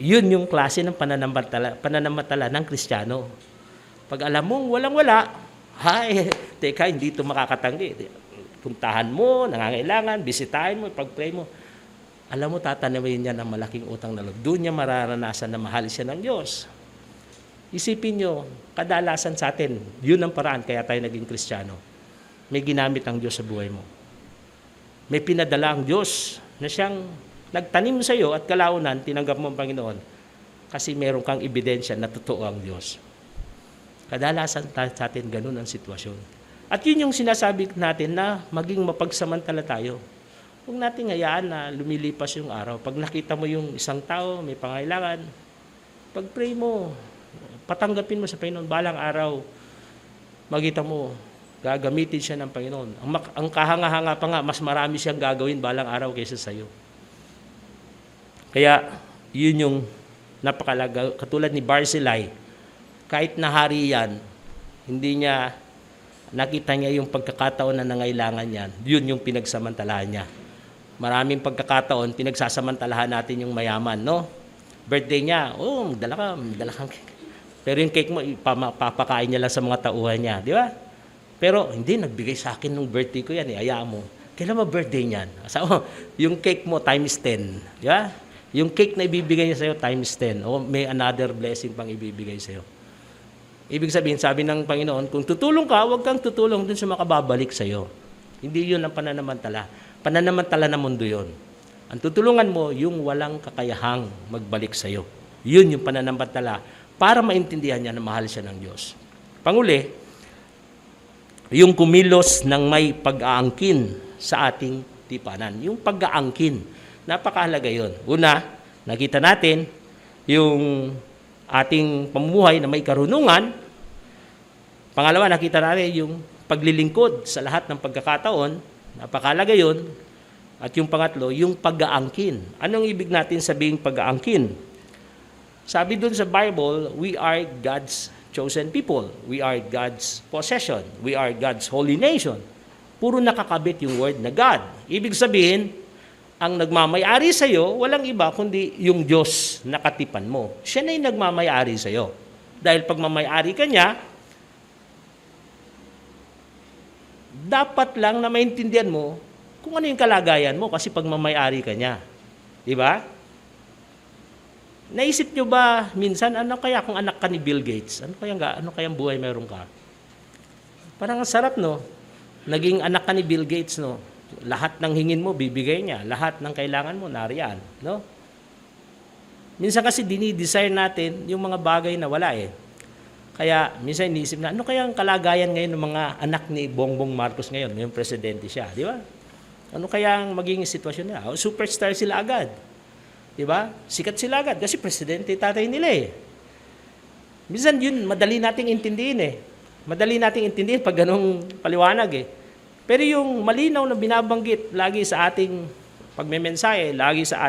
A: Yun yung klase ng pananamatala ng Kristiyano. Pag alam mong walang-wala, teka, hindi ito makakatanggi. Puntahan mo, nangangailangan, bisitahin mo, pag-pray mo. Alam mo, tatanawin niya ng malaking utang na loob. Doon niya mararanasan na mahal siya ng Diyos. Isipin niyo, kadalasan sa atin, yun ang paraan kaya tayo naging Kristiyano. May ginamit ang Diyos sa buhay mo. May pinadala ang Diyos na siyang nagtanim sa iyo at kalaunan, tinanggap mo ang Panginoon kasi meron kang ebidensya na totoo ang Diyos. Kadalasan sa atin, ganun ang sitwasyon. At yun yung sinasabi natin na maging mapagsamantala tayo. Huwag natin hayaan na lumilipas yung araw. Pag nakita mo yung isang tao, may pangailangan, pag-pray mo, patanggapin mo sa Panginoon, balang araw, makita mo, gagamitin siya ng Panginoon. Ang kahanga-hanga pa nga, mas marami siyang gagawin balang araw kaysa sa iyo. Kaya, yun yung napakalaga. Katulad ni Barzillai, kahit na hari yan, hindi niya, nakita niya yung pagkakataon na nangailangan yan, yun yung pinagsamantalahan niya. Maraming pagkakataon, pinagsasamantalahan natin yung mayaman, no? Birthday niya, magdala kang cake. Pero yung cake mo, papakain niya lang sa mga tauhan niya, di ba? Pero hindi, nagbigay sa akin nung birthday ko yan, hayaan mo. Kailan ba birthday niyan? So, yung cake mo times 10, di ba? Yung cake na ibibigay niya sa'yo times 10, o may another blessing pang ibibigay sa'yo. Ibig sabihin, sabi ng Panginoon, kung tutulong ka, huwag kang tutulong dun sa makababalik sa'yo. Hindi yun ang pananamantala. Pananamantala na mundo yun. Ang tutulungan mo, yung walang kakayahang magbalik sa'yo. Yun yung pananamantala para maintindihan niya na mahal siya ng Diyos. Panguli, yung kumilos ng may pag-aangkin sa ating tipanan. Yung pag-aangkin, napakahalaga yun. Una, nakita natin, yung ating pamumuhay na may karunungan. Pangalawa, nakita natin yung paglilingkod sa lahat ng pagkakataon. Napakalaga yun. At yung pangatlo, yung pag-aangkin. Anong ibig natin sabihing pag-aangkin? Sabi dun sa Bible, we are God's chosen people. We are God's possession. We are God's holy nation. Puro nakakabit yung word na God. Ibig sabihin, ang nagmamayari sa iyo, walang iba kundi yung Diyos na katipan mo. Siya na yung nagmamayari sa iyo. Dahil pag mamayari ka niya, dapat lang na maintindihan mo kung ano yung kalagayan mo kasi pag mamayari ka niya. Di ba? Naisip nyo ba minsan, ano kaya kung anak ka ni Bill Gates? Ano kayang buhay meron ka? Parang ang sarap, no? Naging anak ka ni Bill Gates, no? Lahat ng hingin mo, bibigay niya. Lahat ng kailangan mo, nariyan. No? Minsan kasi dinidesire natin yung mga bagay na wala eh. Kaya minsan iniisip na, ano kaya ang kalagayan ngayon ng mga anak ni Bongbong Marcos ngayon? Ngayong presidente siya, di ba? Ano kaya ang magiging sitwasyon nila? Oh, superstar sila agad. Di ba? Sikat sila agad kasi presidente tatay nila eh. Minsan yun, madali nating intindihin eh. Madali nating intindihin pag ganung paliwanag eh. Pero yung malinaw na binabanggit lagi sa ating pagmemensahe, lagi sa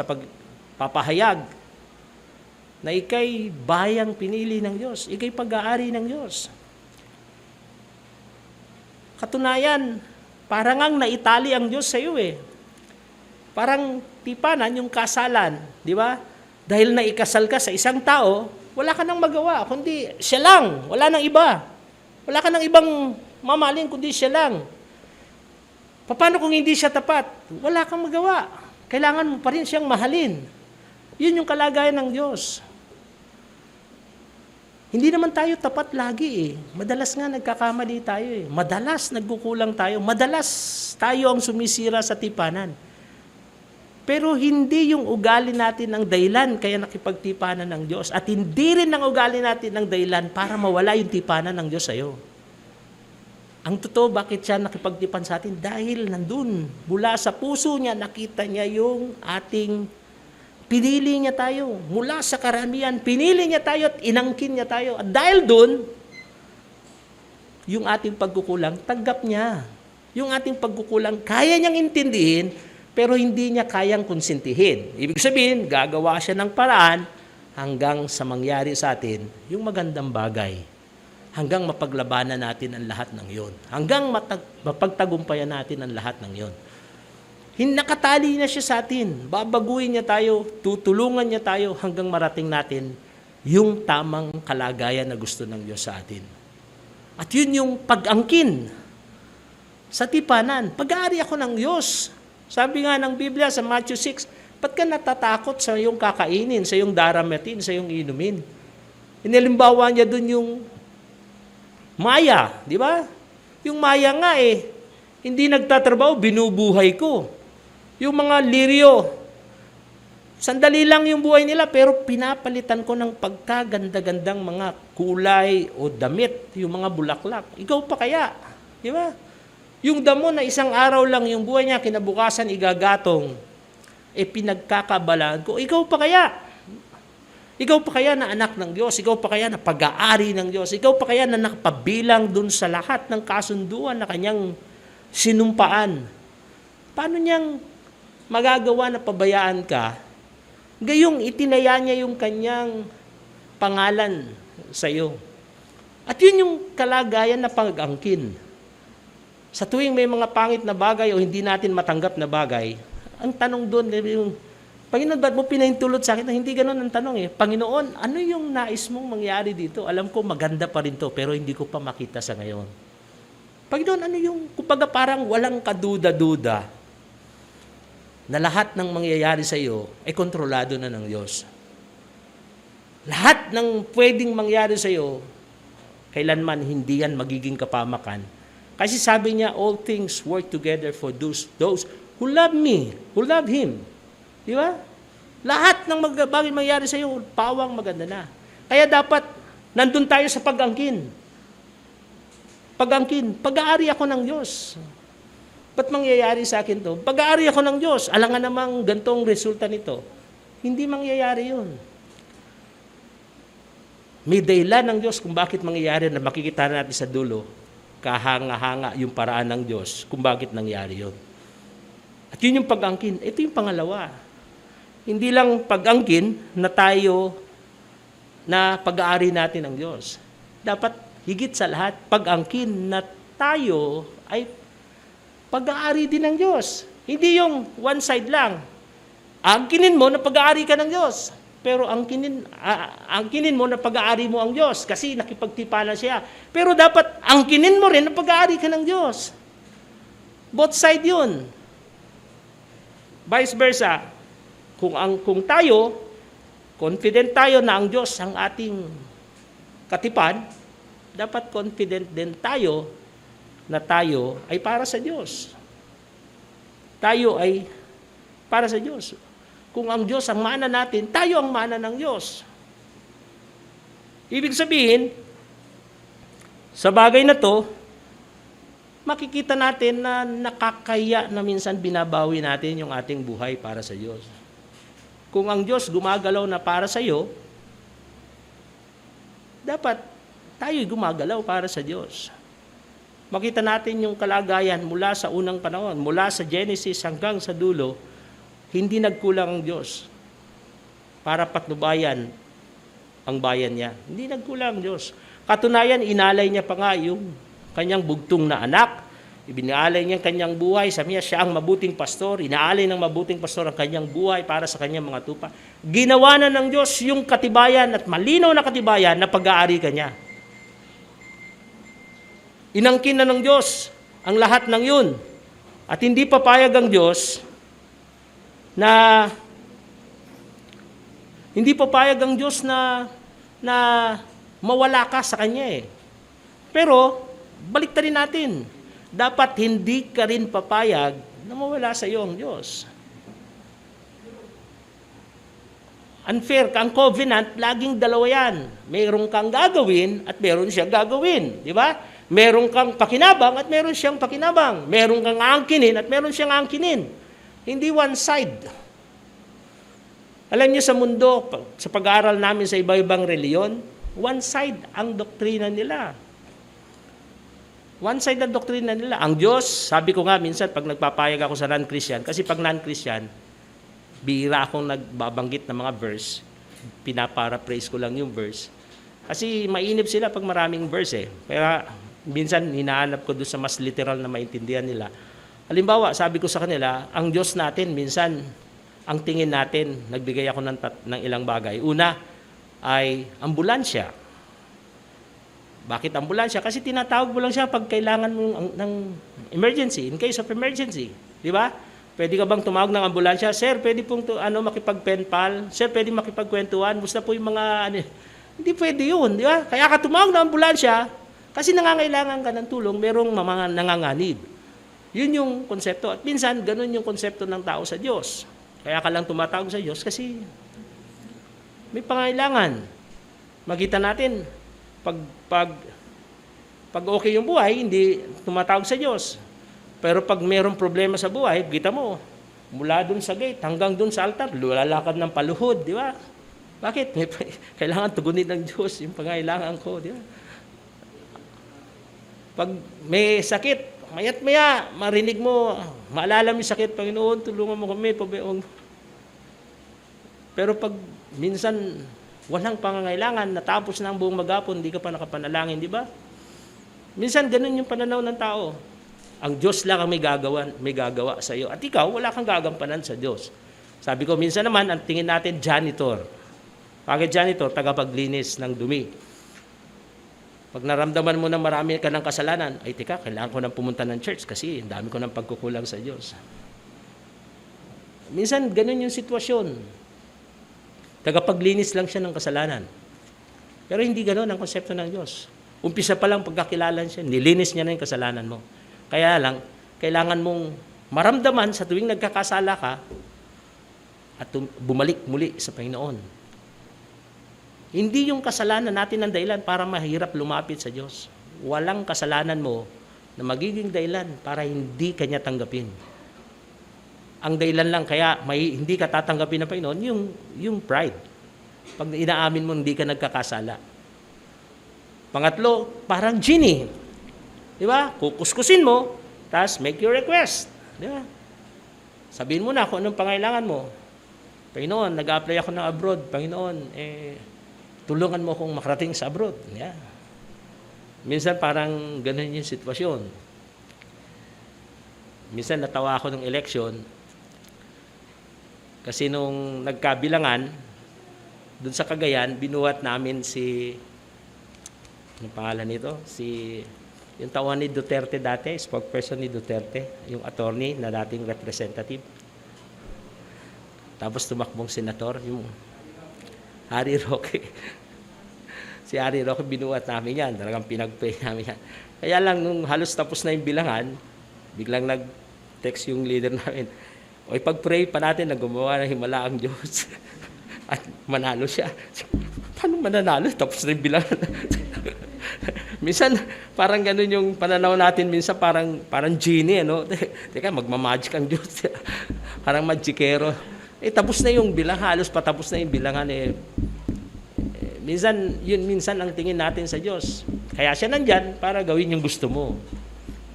A: pagpapahayag, na ikay bayang pinili ng Diyos, ikay pag-aari ng Diyos. Katunayan, parang ang naitali ang Diyos sa iyo eh. Parang tipanan yung kasalan, di ba? Dahil naikasal ka sa isang tao, wala ka nang magawa, kundi siya lang, wala nang iba. Wala ka nang ibang mamahalin, kundi siya lang. Paano kung hindi siya tapat? Wala kang magawa. Kailangan mo pa rin siyang mahalin. Yun yung kalagayan ng Diyos. Hindi naman tayo tapat lagi eh. Madalas nga nagkakamali tayo eh. Madalas nagkukulang tayo. Madalas tayo ang sumisira sa tipanan. Pero hindi yung ugali natin ang dahilan kaya nakipagtipanan ng Diyos. At hindi rin ang ugali natin ang dahilan para mawala yung tipanan ng Diyos sa'yo. Ang totoo, bakit siya nakipagtipan sa atin? Dahil nandun, mula sa puso niya, nakita niya yung ating pinili niya tayo. Mula sa karamihan, pinili niya tayo at inangkin niya tayo. At dahil dun, yung ating pagkukulang, tanggap niya. Yung ating pagkukulang, kaya niyang intindihin, pero hindi niya kayang konsintihin. Ibig sabihin, gagawa siya ng paraan hanggang sa mangyari sa atin yung magandang bagay. Hanggang mapaglabanan natin ang lahat ng yon. Hanggang mapagtagumpayan natin ang lahat ng yon. Nakatali na siya sa atin. Babaguhin niya tayo, tutulungan niya tayo hanggang marating natin yung tamang kalagayan na gusto ng Diyos sa atin. At yun yung pag-angkin sa tipanan. Pag-aari ako ng Diyos. Sabi nga ng Biblia sa Matthew 6, ba't ka natatakot sa iyong kakainin, sa iyong daramatin, sa iyong inumin? Inilimbawa niya dun yung maya, di ba? Yung maya nga eh, hindi nagtatrabaho, binubuhay ko. Yung mga liryo, sandali lang yung buhay nila, pero pinapalitan ko ng pagkaganda-gandang mga kulay o damit, yung mga bulaklak. Ikaw pa kaya? Di ba? Yung damo na isang araw lang yung buhay niya, kinabukasan igagatong, pinagkakabalaan ko, ikaw pa kaya? Ikaw pa kaya na anak ng Diyos? Ikaw pa kaya na pag-aari ng Diyos? Ikaw pa kaya na nakapabilang dun sa lahat ng kasunduan na kanyang sinumpaan? Paano niyang magagawa na pabayaan ka? Gayong itinaya niya yung kanyang pangalan sa iyo. At yun yung kalagayan na pag-angkin. Sa tuwing may mga pangit na bagay o hindi natin matanggap na bagay, ang tanong doon, yung, Panginoon, ba't mo pinahintulot sa akin? Hindi ganun ang tanong eh. Panginoon, ano yung nais mong mangyari dito? Alam ko maganda pa rin to, pero hindi ko pa makita sa ngayon. Panginoon, ano yung, kumbaga parang walang kaduda-duda na lahat ng mangyayari sa iyo ay kontrolado na ng Diyos. Lahat ng pwedeng mangyari sa iyo, kailanman hindi yan magiging kapamakan. Kasi sabi niya, all things work together for those who love me, who love Him. Di ba? Lahat ng bagay mangyari sa iyo, pawang maganda na. Kaya dapat, nandun tayo sa pag-angkin. Pag-angkin, pag-aari ako ng Diyos. Ba't mangyayari sa akin to? Pag-aari ako ng Diyos, alangan namang gantong resulta nito. Hindi mangyayari yun. May dahilan ng Diyos kung bakit mangyayari na makikita natin sa dulo, kahanga-hanga yung paraan ng Diyos kung bakit nangyari yun. At yun yung pag-angkin. Ito yung pangalawa. Hindi lang pag-angkin na tayo na pag-aari natin ng Diyos. Dapat higit sa lahat, pag-angkin na tayo ay pag-aari din ng Diyos. Hindi yung one side lang. Angkinin mo na pag-aari ka ng Diyos. Pero angkinin mo na pag-aari mo ang Diyos kasi nakipagtipalan siya. Pero dapat angkinin mo rin na pag-aari ka ng Diyos. Both side yun. Vice versa. Kung tayo, confident tayo na ang Diyos ang ating katipan, dapat confident din tayo na tayo ay para sa Diyos. Tayo ay para sa Diyos. Kung ang Diyos ang mana natin, tayo ang mana ng Diyos. Ibig sabihin, sa bagay na to, makikita natin na nakakaya na minsan binabawi natin yung ating buhay para sa Diyos. Kung ang Diyos gumagalaw na para sa iyo, dapat tayo'y gumagalaw para sa Diyos. Makita natin yung kalagayan mula sa unang panahon, mula sa Genesis hanggang sa dulo, hindi nagkulang ang Diyos para patnubayan ang bayan niya. Hindi nagkulang ang Diyos. Katunayan, inalay niya pa nga yung kanyang bugtong na anak. Ibinalay niya ang kanyang buhay. Sabi niya, siya ang mabuting pastor. Inaalay ng mabuting pastor ang kanyang buhay para sa kanyang mga tupa. Ginawa na ng Diyos yung katibayan at malinaw na katibayan na pag-aari ka niya. Inangkin na ng Diyos ang lahat ng yun. At hindi papayag ang Diyos na mawala ka sa Kanya eh. Pero, baliktarin natin. Dapat hindi ka rin papayag na mawala sa iyo ang Diyos. Unfair. Ang covenant, laging dalawa yan. Mayroon kang gagawin at meron siyang gagawin. Di ba? Meron kang pakinabang at meron siyang pakinabang. Meron kang angkinin at meron siyang angkinin. Hindi one side. Alam niyo sa mundo, sa pag-aaral namin sa iba-ibang reliyon, one side ang doktrina nila. One side ang doktrina nila. Ang Diyos, sabi ko nga minsan pag nagpapayag ako sa non-Christian, kasi pag non-Christian, bihira akong nagbabanggit ng mga verse, pinaparaphrase ko lang yung verse. Kasi mainip sila pag maraming verse eh. Kaya minsan hinahanap ko doon sa mas literal na maintindihan nila. Halimbawa, sabi ko sa kanila, ang Diyos natin, minsan, ang tingin natin, nagbigay ako ng ilang bagay. Una, ay ambulansya. Bakit ambulansya? Kasi tinatawag mo lang siya pag kailangan mo ng emergency, in case of emergency. Di ba? Pwede ka bang tumawag ng ambulansya? Sir, pwede pong makipag-penpal? Sir, pwede makipagkwentuhan? Basta po yung mga, hindi pwede yun. Di ba? Kaya ka tumawag ng ambulansya, kasi nangangailangan ka ng tulong, merong mga nanganganib. Yun yung konsepto. At minsan, ganun yung konsepto ng tao sa Diyos. Kaya ka lang tumatawag sa Diyos kasi may pangailangan. Makita natin, pag okay yung buhay, hindi tumatawag sa Diyos. Pero pag mayroong problema sa buhay, kita mo, mula dun sa gate hanggang dun sa altar, lulalakad ng paluhod, di ba? Bakit? Kailangan tugunin ng Diyos yung pangailangan ko, di ba? Pag may sakit, mayat maya, marinig mo, maalala mo yung sakit, Panginoon, tulungan mo kami. Pero pag minsan walang pangangailangan, natapos na ang buong maghapon, hindi ka pa nakapanalangin, di ba? Minsan ganun yung pananaw ng tao. Ang Diyos lang ang may gagawa sa iyo. At ikaw, wala kang gagampanan sa Diyos. Sabi ko, minsan naman, ang tingin natin, janitor. Bakit janitor? Tagapaglinis ng dumi. Pag naramdaman mo na marami ka ng kasalanan, ay tika, kailangan ko nang pumunta ng church kasi ang dami ko ng pagkukulang sa Diyos. Minsan, ganun yung sitwasyon. Tagapaglinis lang siya ng kasalanan. Pero hindi ganun ang konsepto ng Diyos. Umpisa pa lang pagkakilalan siya, nilinis niya na yung kasalanan mo. Kaya lang, kailangan mong maramdaman sa tuwing nagkakasala ka at bumalik muli sa Panginoon. Hindi yung kasalanan natin ang dahilan para mahirap lumapit sa Diyos. Walang kasalanan mo na magiging dahilan para hindi Kanya tanggapin. Ang dahilan lang kaya hindi ka tatanggapin ng Panginoon, yung pride. Pag inaamin mo, hindi ka nagkakasala. Pangatlo, parang genie. Di ba? Kukuskusin mo, tapos make your request. Di ba? Sabihin mo na kung anong pangailangan mo. Panginoon, nag-apply ako ng abroad. Panginoon, tulungan mo akong makarating sa abroad. Yeah. Minsan parang ganun yung sitwasyon. Minsan natawa ako ng election kasi nung nagkabilangan, doon sa Cagayan, binuhat namin anong pangalan nito? Yung tauhan ni Duterte dati, spokesperson ni Duterte, yung attorney na dating representative. Tapos tumakbong senator, yung Harry Roque. Si Harry Roque, binuhat namin yan. Talagang pinag-pray namin yan. Kaya lang, nung halos tapos na yung bilangan, biglang nag-text yung leader namin, o ipag-pray pa natin na gumawa ng himala ang Diyos. At manalo siya. Paano mananalo? Tapos na yung bilangan. Minsan, parang ganun yung pananaw natin. Minsan, parang genie, no? Teka, magmamagic ang Diyos. Parang magikero. Tapos na yung bilangan. Halos patapos na yung bilangan. Minsan ang tingin natin sa Diyos. Kaya siya nandyan para gawin yung gusto mo.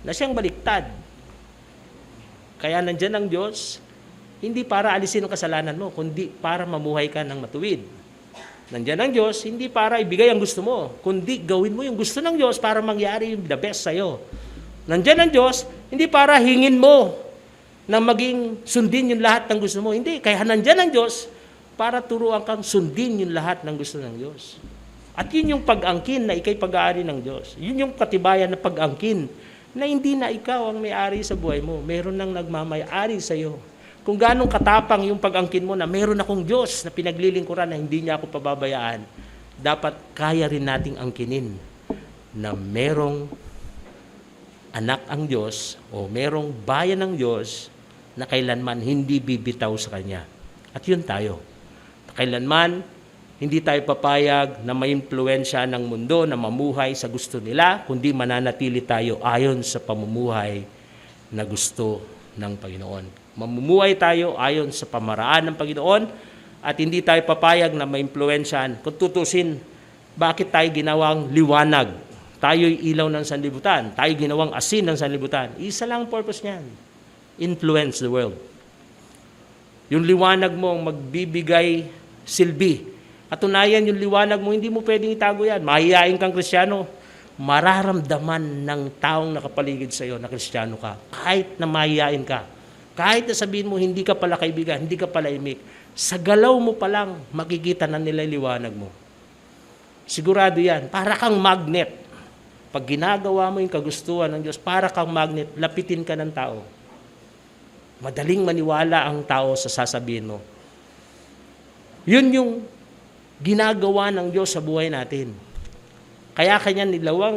A: Na siyang baliktad. Kaya nandyan ang Diyos, hindi para alisin ang kasalanan mo, kundi para mamuhay ka ng matuwid. Nandyan ang Diyos, hindi para ibigay ang gusto mo, kundi gawin mo yung gusto ng Diyos para mangyari yung the best sa'yo. Nandyan ang Diyos, hindi para hingin mo na maging sundin yung lahat ng gusto mo. Hindi, kaya nandyan ang Diyos para turuan kang sundin yung lahat ng gusto ng Diyos. At yun yung pag-angkin na ikay pag-aari ng Diyos. Yun yung katibayan na pag-angkin na hindi na ikaw ang may-ari sa buhay mo. Meron nang nagmamay-ari sa iyo. Kung ganong katapang yung pag-angkin mo na meron akong Diyos na pinaglilingkuran na hindi niya ako pababayaan, dapat kaya rin nating angkinin na merong anak ang Diyos o merong bayan ng Diyos na kailanman hindi bibitaw sa Kanya. At yun tayo. Kailanman hindi tayo papayag na may impluwensya ng mundo na mamuhay sa gusto nila, kundi mananatili tayo ayon sa pamumuhay na gusto ng Panginoon. Mamumuhay tayo ayon sa pamaraan ng Panginoon at hindi tayo papayag na may impluwensyahan. Kung tutusin, bakit tayo ginawang liwanag? Tayo'y ilaw ng sanlibutan. Tayo ginawang asin ng sanlibutan. Isa lang ang purpose niyan. Influence the world. Yung liwanag mo magbibigay silbi. At tunayan yung liwanag mo, hindi mo pwedeng itago yan. Mahihain kang Kristiyano, mararamdaman ng taong nakapaligid sa iyo na Kristiyano ka. Kahit na mahihain ka. Kahit na sabihin mo, hindi ka pala kaibigan, hindi ka pala imik. Sa galaw mo pa lang, makikita na nila liwanag mo. Sigurado yan. Para kang magnet. Pag ginagawa mo yung kagustuhan ng Diyos, para kang magnet, lapitin ka ng tao. Madaling maniwala ang tao sa sasabihin mo. Yun yung ginagawa ng Diyos sa buhay natin. Kaya kanya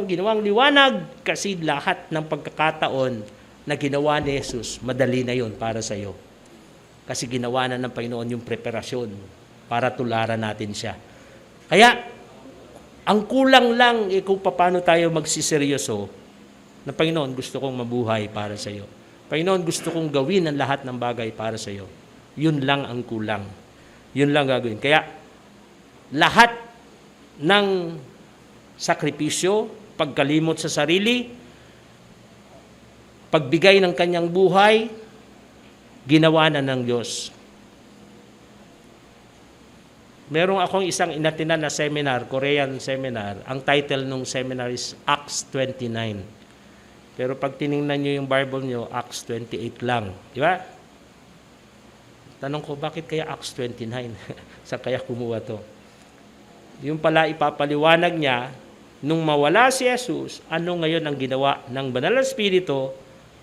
A: ginawang liwanag kasi lahat ng pagkakataon na ginawa ni Jesus, madali na yun para sa iyo. Kasi ginawa na ng Panginoon yung preparasyon para tularan natin siya. Kaya, ang kulang lang kung paano tayo magsiseryoso na Panginoon, gusto kong mabuhay para sa iyo. Panginoon, gusto kong gawin ang lahat ng bagay para sa iyo. Yun lang ang kulang. Yun lang gagawin. Kaya, lahat ng sakripisyo, pagkalimot sa sarili, pagbigay ng kanyang buhay, ginawa na ng Diyos. Meron akong isang inatinan na seminar, Korean seminar. Ang title ng seminar is Acts 29. Pero pag tiningnan nyo yung Bible nyo, Acts 28 lang. Di ba? Tanong ko, bakit kaya Acts 29? Saan kaya kumuha to? Yung pala ipapaliwanag niya, nung mawala si Jesus, ano ngayon ang ginawa ng Banal na Espiritu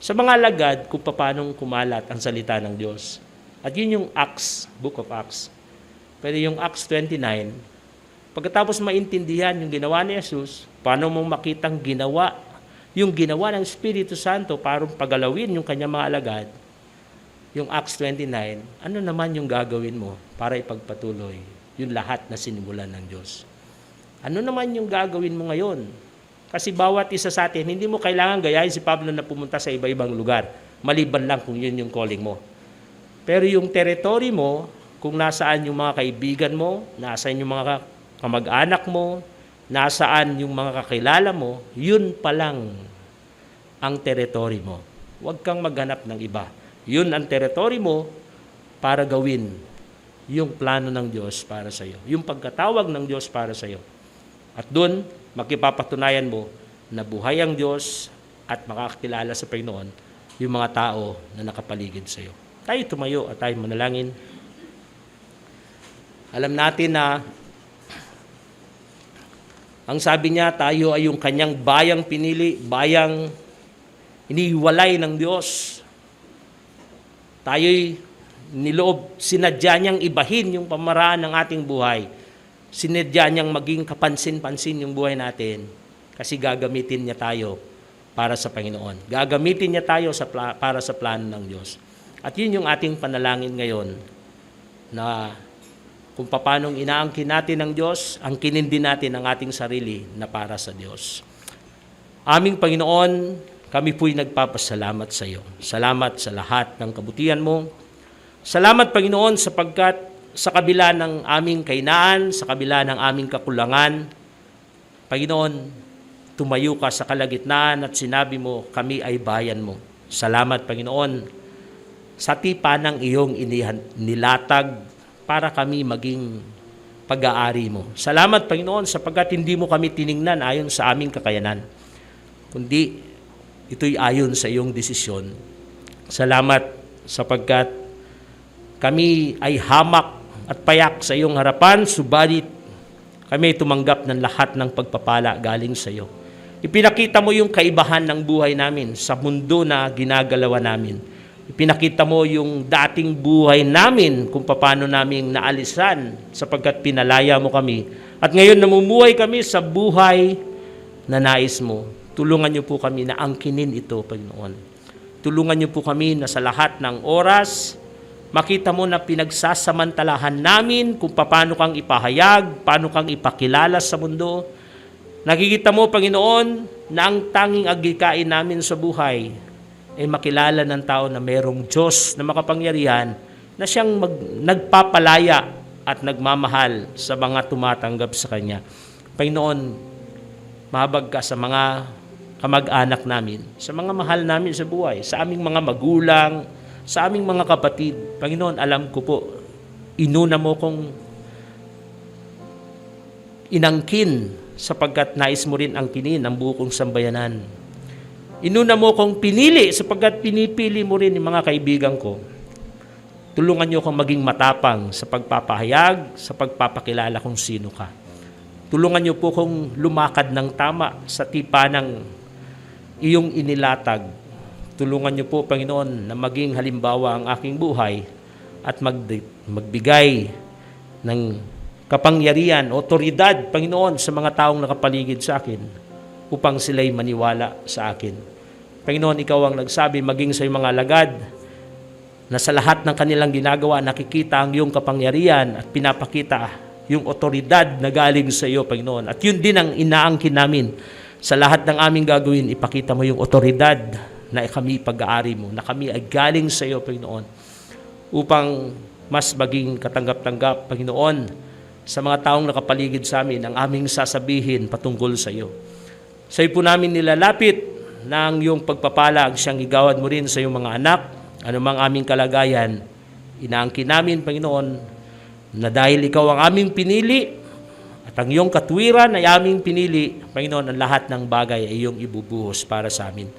A: sa mga alagad kung paano kumalat ang salita ng Diyos. At yun yung Acts, Book of Acts. Pero yung Acts 29, pagkatapos maintindihan yung ginawa ni Jesus, paano mo makitang yung ginawa ng Espiritu Santo para pagalawin yung kanyang mga alagad, yung Acts 29, ano naman yung gagawin mo para ipagpatuloy yung lahat na sinimulan ng Diyos? Ano naman yung gagawin mo ngayon? Kasi bawat isa sa atin, hindi mo kailangan gayahin si Pablo na pumunta sa iba-ibang lugar. Maliban lang kung yun yung calling mo. Pero yung territory mo, kung nasaan yung mga kaibigan mo, nasaan yung mga kamag-anak mo, nasaan yung mga kakilala mo, yun pa lang ang territory mo. Huwag kang maghanap ng iba. Yun ang territory mo para gawin yung plano ng Diyos para sa iyo. Yung pagkatawag ng Diyos para sa iyo. At doon, makipapatunayan mo na buhay ang Diyos at makakilala sa Panginoon yung mga tao na nakapaligid sa iyo. Tayo tumayo at tayo manalangin. Alam natin na ang sabi niya, tayo ay yung kanyang bayang pinili, bayang inihiwalay ng Diyos. Tayo'y niloob, sinadya niyang ibahin yung pamaraan ng ating buhay. Sinadya niyang maging kapansin-pansin yung buhay natin kasi gagamitin niya tayo para sa Panginoon. Gagamitin niya tayo para sa plano ng Diyos. At yun yung ating panalangin ngayon na kung paano inaangkin natin ng Diyos, angkinin din natin ang ating sarili na para sa Diyos. Aming Panginoon, kami po'y nagpapasalamat sa iyo. Salamat sa lahat ng kabutihan mo. Salamat, Panginoon, sapagkat sa kabila ng aming kahinaan, sa kabila ng aming kakulangan, Panginoon, tumayo ka sa kalagitnaan at sinabi mo, kami ay bayan mo. Salamat, Panginoon, sa tipa ng iyong nilatag para kami maging pag-aari mo. Salamat, Panginoon, sapagkat hindi mo kami tiningnan ayon sa aming kakayanan, kundi ito'y ayon sa iyong desisyon. Salamat sapagkat kami ay hamak at payak sa iyong harapan, subalit kami tumanggap ng lahat ng pagpapala galing sa iyo. Ipinakita mo yung kaibahan ng buhay namin sa mundo na ginagalawan namin. Ipinakita mo yung dating buhay namin kung paano namin naalisan sapagkat pinalaya mo kami. At ngayon namumuhay kami sa buhay na nais mo. Tulungan niyo po kami na angkinin ito, Panginoon. Tulungan niyo po kami na sa lahat ng oras, makita mo na pinagsasamantalahan namin kung paano kang ipahayag, paano kang ipakilala sa mundo. Nakikita mo, Panginoon, na ang tanging agikain namin sa buhay ay makilala ng tao na mayroong Diyos na makapangyarihan na siyang nagpapalaya at nagmamahal sa mga tumatanggap sa Kanya. Panginoon, mahabag ka sa mga kamag-anak namin, sa mga mahal namin sa buhay, sa aming mga magulang, sa aming mga kapatid. Panginoon, alam ko po, inuna mo kong inangkin sapagkat nais mo rin angkinin ang buo kong sambayanan. Inuna mo kong pinili sapagkat pinipili mo rin yung mga kaibigan ko. Tulungan niyo akong maging matapang sa pagpapahayag, sa pagpapakilala kung sino ka. Tulungan niyo po kong lumakad ng tama sa tipa ng iyong inilatag. Tulungan niyo po, Panginoon, na maging halimbawa ang aking buhay at magbigay ng kapangyarihan, otoridad, Panginoon, sa mga taong nakapaligid sa akin upang sila'y maniwala sa akin. Panginoon, ikaw ang nagsabi maging sa iyong mga alagad na sa lahat ng kanilang ginagawa nakikita ang iyong kapangyarihan at pinapakita yung otoridad na galing sa iyo, Panginoon. At yun din ang inaangkin namin. Sa lahat ng aming gagawin, ipakita mo yung otoridad na kami pag-aari mo, na kami ay galing sa iyo, Panginoon, upang mas maging katanggap-tanggap, Panginoon, sa mga taong nakapaligid sa amin ang aming sasabihin patungkol sa iyo. Sa iyo po namin nilalapit ng iyong pagpapala ang siyang igawad mo rin sa iyong mga anak, anumang aming kalagayan. Inaangkin namin, Panginoon, na dahil ikaw ang aming pinili at ang iyong katwiran ay aming pinili, Panginoon, ang lahat ng bagay ay iyong ibubuhos para sa amin.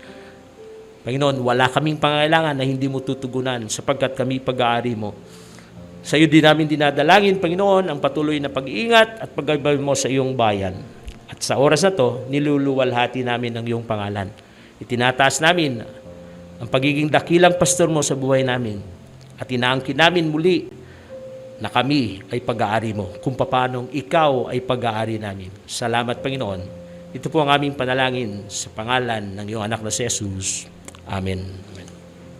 A: Panginoon, wala kaming pangailangan na hindi mo tutugunan sapagkat kami pag-aari mo. Sa iyo din namin dinadalangin, Panginoon, ang patuloy na pag-iingat at paggabay mo sa iyong bayan. At sa oras na to, niluluwalhati namin ang iyong pangalan. Itinataas namin ang pagiging dakilang pastor mo sa buhay namin. At inaangkin namin muli na kami ay pag-aari mo kung paanong ikaw ay pag-aari namin. Salamat, Panginoon. Ito po ang aming panalangin sa pangalan ng iyong anak na si Jesus. Amen.